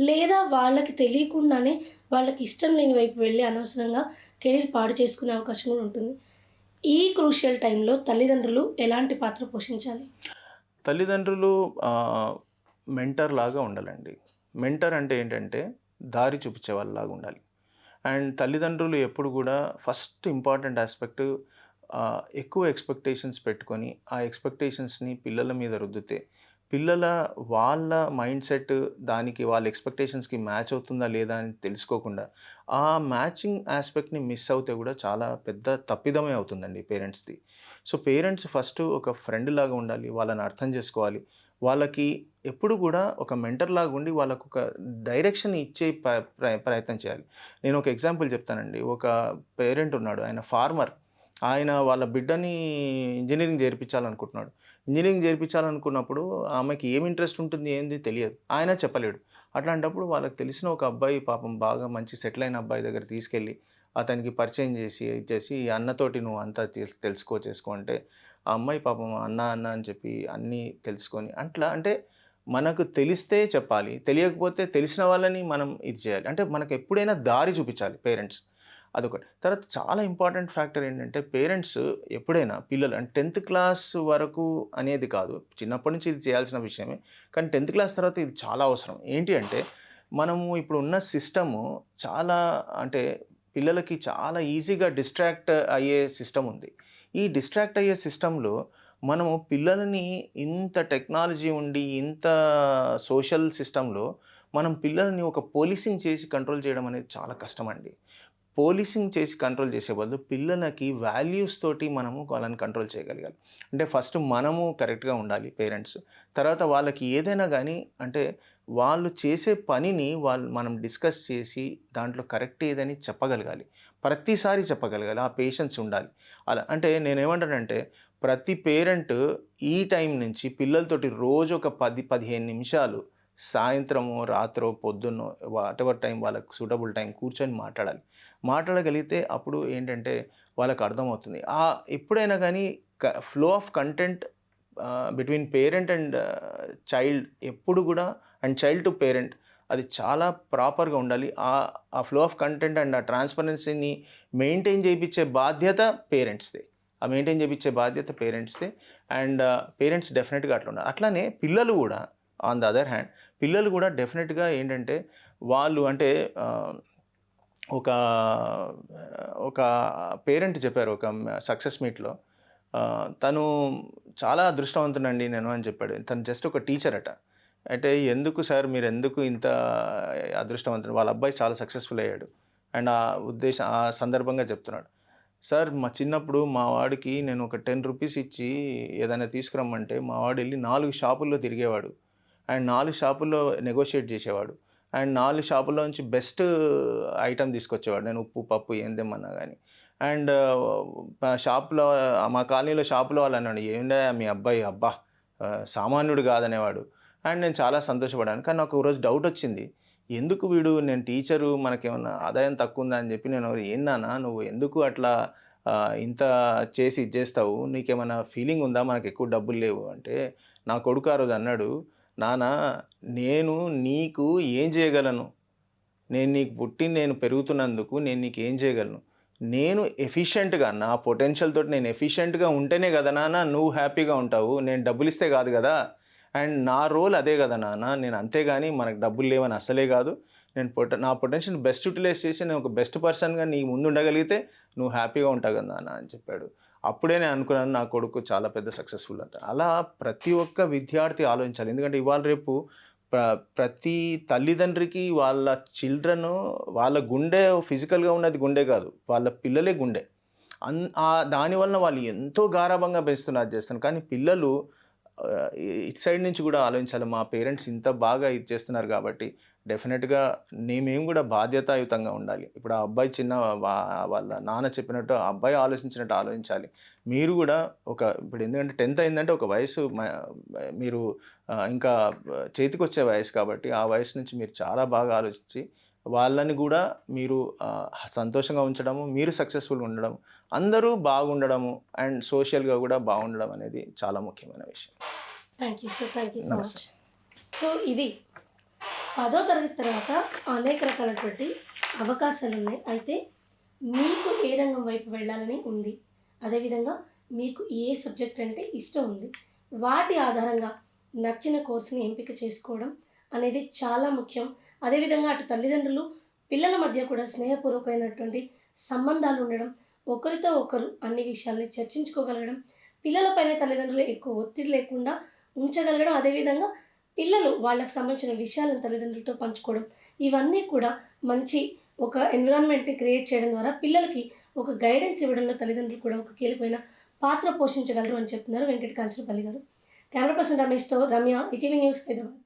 లేదా వాళ్ళకి తెలియకుండానే వాళ్ళకి ఇష్టం లేని వైపు వెళ్ళి అనవసరంగా కెరీర్ పాడు చేసుకునే అవకాశం కూడా ఉంటుంది. ఈ క్రూషియల్ టైంలో తల్లిదండ్రులు ఎలాంటి పాత్ర పోషించాలి? తల్లిదండ్రులు మెంటర్ లాగా ఉండాలండి. మెంటర్ అంటే ఏంటంటే దారి చూపించే వాళ్ళలాగా ఉండాలి. అండ్ తల్లిదండ్రులు ఎప్పుడు కూడా ఫస్ట్ ఇంపార్టెంట్ ఆస్పెక్ట్ ఎక్కువ ఎక్స్పెక్టేషన్స్ పెట్టుకొని ఆ ఎక్స్పెక్టేషన్స్ని పిల్లల మీద రుద్దితే వాళ్ళ మైండ్ సెట్ దానికి వాళ్ళ ఎక్స్పెక్టేషన్స్కి మ్యాచ్ అవుతుందా లేదా అని తెలుసుకోకుండా ఆ మ్యాచింగ్ ఆస్పెక్ట్ని మిస్ అవుతే కూడా చాలా పెద్ద తప్పిదమే అవుతుందండి పేరెంట్స్ది. సో పేరెంట్స్ ఫస్ట్ ఒక ఫ్రెండ్ లాగా ఉండాలి, వాళ్ళని అర్థం చేసుకోవాలి, వాళ్ళకి ఎప్పుడు కూడా ఒక మెంటర్ లాగా ఉండి వాళ్ళకు ఒక డైరెక్షన్ ఇచ్చే ప్రయత్నం చేయాలి. నేను ఒక ఎగ్జాంపుల్ చెప్తానండి. ఒక పేరెంట్ ఉన్నాడు, ఆయన ఫార్మర్. ఆయన వాళ్ళ బిడ్డని ఇంజనీరింగ్ చేర్పించాలనుకుంటున్నాడు. ఇంజనీరింగ్ చేర్పించాలనుకున్నప్పుడు ఆమెకి ఏం ఇంట్రెస్ట్ ఉంటుంది ఏంది తెలియదు. ఆయన చెప్పలేడు. అట్లాంటప్పుడు వాళ్ళకి తెలిసిన ఒక అబ్బాయి పాపం బాగా మంచి సెటిల్ అయిన అబ్బాయి దగ్గర తీసుకెళ్ళి అతనికి పరిచయం చేసి ఇచ్చేసి, "ఈ అన్నతోటి నువ్వు అంతా చేసుకో" అంటే ఆ అమ్మాయి పాపం అన్న అన్న అని చెప్పి అన్నీ తెలుసుకొని అట్లా అంటే మనకు తెలిస్తే చెప్పాలి. తెలియకపోతే తెలిసిన వాళ్ళని మనం ఇది చేయాలి. అంటే మనకు ఎప్పుడైనా దారి చూపించాలి పేరెంట్స్. అదొకటి. తర్వాత చాలా ఇంపార్టెంట్ ఫ్యాక్టర్ ఏంటంటే పేరెంట్స్ ఎప్పుడైనా పిల్లలు అంటే 10థ్ క్లాస్ వరకు అనేది కాదు. చిన్నప్పటి నుంచి ఇది చేయాల్సిన విషయమే. కానీ 10థ్ క్లాస్ తర్వాత ఇది చాలా అవసరం. ఏంటి అంటే మనము ఇప్పుడున్న సిస్టము చాలా అంటే పిల్లలకి చాలా ఈజీగా డిస్ట్రాక్ట్ అయ్యే సిస్టమ్ ఉంది. ఈ డిస్ట్రాక్ట్ అయ్యే సిస్టమ్‌లో మనము పిల్లలని ఇంత టెక్నాలజీ ఉండి, ఇంత సోషల్ సిస్టమ్‌లో మనం పిల్లల్ని ఒక పోలీసింగ్ చేసి కంట్రోల్ చేయడం అనేది చాలా కష్టమండి. పోలీసింగ్ చేసి కంట్రోల్ చేసే బదులు పిల్లలకి వాల్యూస్ తోటి మనము వాళ్ళని కంట్రోల్ చేయగలగాలి. అంటే ఫస్ట్ మనము కరెక్ట్‌గా ఉండాలి పేరెంట్స్. తర్వాత వాళ్ళకి ఏదైనా గానీ అంటే వాళ్ళు చేసే పనిని మనం డిస్కస్ చేసి దాంట్లో కరెక్ట్ ఏదని చెప్పగలగాలి. ప్రతిసారి చెప్పగలగాలి. ఆ పేషెన్స్ ఉండాలి. అలా అంటే నేనేమంటానంటే ప్రతి పేరెంట్ ఈ టైం నుంచి పిల్లలతోటి రోజు ఒక 10, 15 నిమిషాలు సాయంత్రమో, రాత్రో, పొద్దున్నో వాటెవర్ టైం వాళ్ళకి సూటబుల్ టైం కూర్చొని మాట్లాడగలిగితే అప్పుడు ఏంటంటే వాళ్ళకి అర్థమవుతుంది. ఎప్పుడైనా గానీ flow of content between parent and child ఎప్పుడు గూడా అండ్ చైల్డ్ టు పేరెంట్ అది చాలా ప్రాపర్‌గా ఉండాలి. ఆ ఫ్లో ఆఫ్ కంటెంట్ అండ్ ఆ ట్రాన్స్‌పరెన్సీని మెయింటైన్ చేపిచ్చే బాధ్యత పేరెంట్స్‌దే. మెయింటైన్ చేపిచ్చే బాధ్యత పేరెంట్స్‌దే. అండ్ పేరెంట్స్ డెఫినిట్‌గా అట్లా ఉండాలి. అట్లానే పిల్లలు గూడా ఆన్ ద అదర్ హ్యాండ్ పిల్లలు గూడా డెఫినిట్‌గా ఏంటంటే వాళ్ళు అంటే ఒక ఒక పేరెంట్ చెప్పారు ఒక సక్సెస్ మీట్‌లో. తను చాలా అదృష్టవంతుడండి నేను అని చెప్పాడు. తను జస్ట్ ఒక టీచర్ అట. అయితే ఎందుకు సార్ మీరెందుకు ఇంత అదృష్టవంతుడు? వాళ్ళ అబ్బాయి చాలా సక్సెస్‌ఫుల్ అయ్యాడు. అండ్ ఆ సందర్భంగా చెప్తున్నాడు. సార్ చిన్నప్పుడు మా వాడికి నేను ఒక 10 రూపీస్ ఇచ్చి ఏదైనా తీసుకురమ్మంటే మా వాడెళ్ళి 4 షాపుల్లో తిరిగేవాడు. అండ్ 4 షాపుల్లో నెగోషియేట్ చేసేవాడు. అండ్ 4 షాపుల్లో నుంచి బెస్ట్ ఐటెమ్ తీసుకొచ్చేవాడు. నేను ఉప్పు, పప్పు ఏం తెమ్మన్నా గానీ. అండ్ షాప్‌లో మా కాలనీలో షాప్‌లో వాళ్ళన్నాడు, "ఏంటయ్యా మీ అబ్బాయి అబ్బా! సామాన్యుడు కాదనేవాడు." అండ్ నేను చాలా సంతోషపడ్డాను. కానీ నాకు ఒకరోజు డౌటొచ్చింది. ఎందుకు వీడు నేను టీచరు మనకేమన్నా ఆదాయం తక్కువుందా అని చెప్పి నేను, "ఏం నాన్న నువ్వు ఎందుకు అట్లా ఇంత చేసి ఇది చేస్తావు? నీకేమన్నా ఫీలింగ్ ఉందా మనకెక్కువ డబ్బులు లేవు" అంటే నా కొడుకు ఆ రోజు అన్నాడు, "నాన్న నేను నీకు ఏం చేయగలను? నేను పెరుగుతున్నందుకు నేను నీకేం చేయగలను? నేను ఎఫిషియెంట్‌గా నా పొటెన్షియల్ తోటి నేను ఎఫిషియెంట్‌గా ఉంటేనే కదా నాన్న నువ్వు హ్యాపీగా ఉంటావు. నేను డబ్బులిస్తే కాదు కదా! అండ్ నా రోల్ అదే కదా నాన్న. నేను అంతేగాని మనకు డబ్బులు లేవని అస్సలే కాదు. నేను నా పొటెన్షియల్‌ని బెస్ట్ యుటిలైజ్ చేసి నేను ఒక బెస్ట్ పర్సన్‌గా నీ ముందు ఉండగలిగితే నువ్వు హ్యాపీగా ఉంటావు కదా నాన్న" అని చెప్పాడు. అప్పుడే నేను అనుకున్నాను నా కొడుకు చాలా పెద్ద సక్సెస్‌ఫుల్ అంట. అలా ప్రతి ఒక్క విద్యార్థి ఆలోచించాలి. ఎందుకంటే ఇవాళ రేపు ప్రతి తల్లిదండ్రికి వాళ్ళ చిల్డ్రను వాళ్ళ గుండె ఫిజికల్‌గా ఉన్నది గుండె కాదు. వాళ్ళ పిల్లలే గుండె. దానివలన వాళ్ళు ఎంతో గారాబంగా పెంచుతున్నారు చేస్తున్నారు. కానీ పిల్లలు ఇటు సైడ్ నుంచి కూడా ఆలోచించాలి. మా పేరెంట్స్ ఇంత బాగా ఇది చేస్తున్నారు కాబట్టి డెఫినెట్గా మేము కూడా బాధ్యతాయుతంగా ఉండాలి. ఇప్పుడు ఆ అబ్బాయి వాళ్ళ నాన్న చెప్పినట్టు ఆ అబ్బాయి ఆలోచించినట్టు ఆలోచించాలి. మీరు కూడా ఇప్పుడు ఎందుకంటే 10th అయిందంటే ఒక వయసు మీరు ఇంకా చేతికొచ్చే వయసు కాబట్టి ఆ వయసు నుంచి మీరు చాలా బాగా ఆలోచించి వాళ్ళని కూడా మీరు సంతోషంగా ఉంచడము, మీరు సక్సెస్ఫుల్గా ఉండడం, అందరూ బాగుండడము అండ్ సోషల్గా కూడా బాగుండడం అనేది చాలా ముఖ్యమైన విషయం. Thank you sir, thank you so much. నమస్తే. సో ఇది 10వ తరగతి తర్వాత అనేక రకాలైనటువంటి అవకాశాలు ఉన్నాయి. అయితే మీకు ఏ రంగం వైపు వెళ్ళాలని ఉంది, అదేవిధంగా మీకు ఏ సబ్జెక్ట్ అంటే ఇష్టం ఉంది, వాటి ఆధారంగా నచ్చిన కోర్సుని ఎంపిక చేసుకోవడం అనేది చాలా ముఖ్యం. అదేవిధంగా అటు తల్లిదండ్రులు పిల్లల మధ్య కూడా స్నేహపూర్వకమైనటువంటి సంబంధాలు ఉండడం, ఒకరితో ఒకరు అన్ని విషయాల్ని చర్చించుకోగలగడం, పిల్లలపైన తల్లిదండ్రులు ఎక్కువ ఒత్తిడి లేకుండా ఉంచగలగడం, అదేవిధంగా పిల్లలు వాళ్ళకి సంబంధించిన విషయాలను తల్లిదండ్రులతో పంచుకోవడం, ఇవన్నీ కూడా మంచి ఒక ఎన్విరాన్మెంట్ని క్రియేట్ చేయడం ద్వారా పిల్లలకి ఒక గైడెన్స్ ఇవ్వడంలో తల్లిదండ్రులు కూడా ఒక కీలకమైన పాత్ర పోషించగలరు అని చెప్తున్నారు వెంకట కాంచనపల్లి గారు. కెమెరా పర్సన్ రమేష్తో రమ్య, ఈటీవీ న్యూస్, హైదరాబాద్.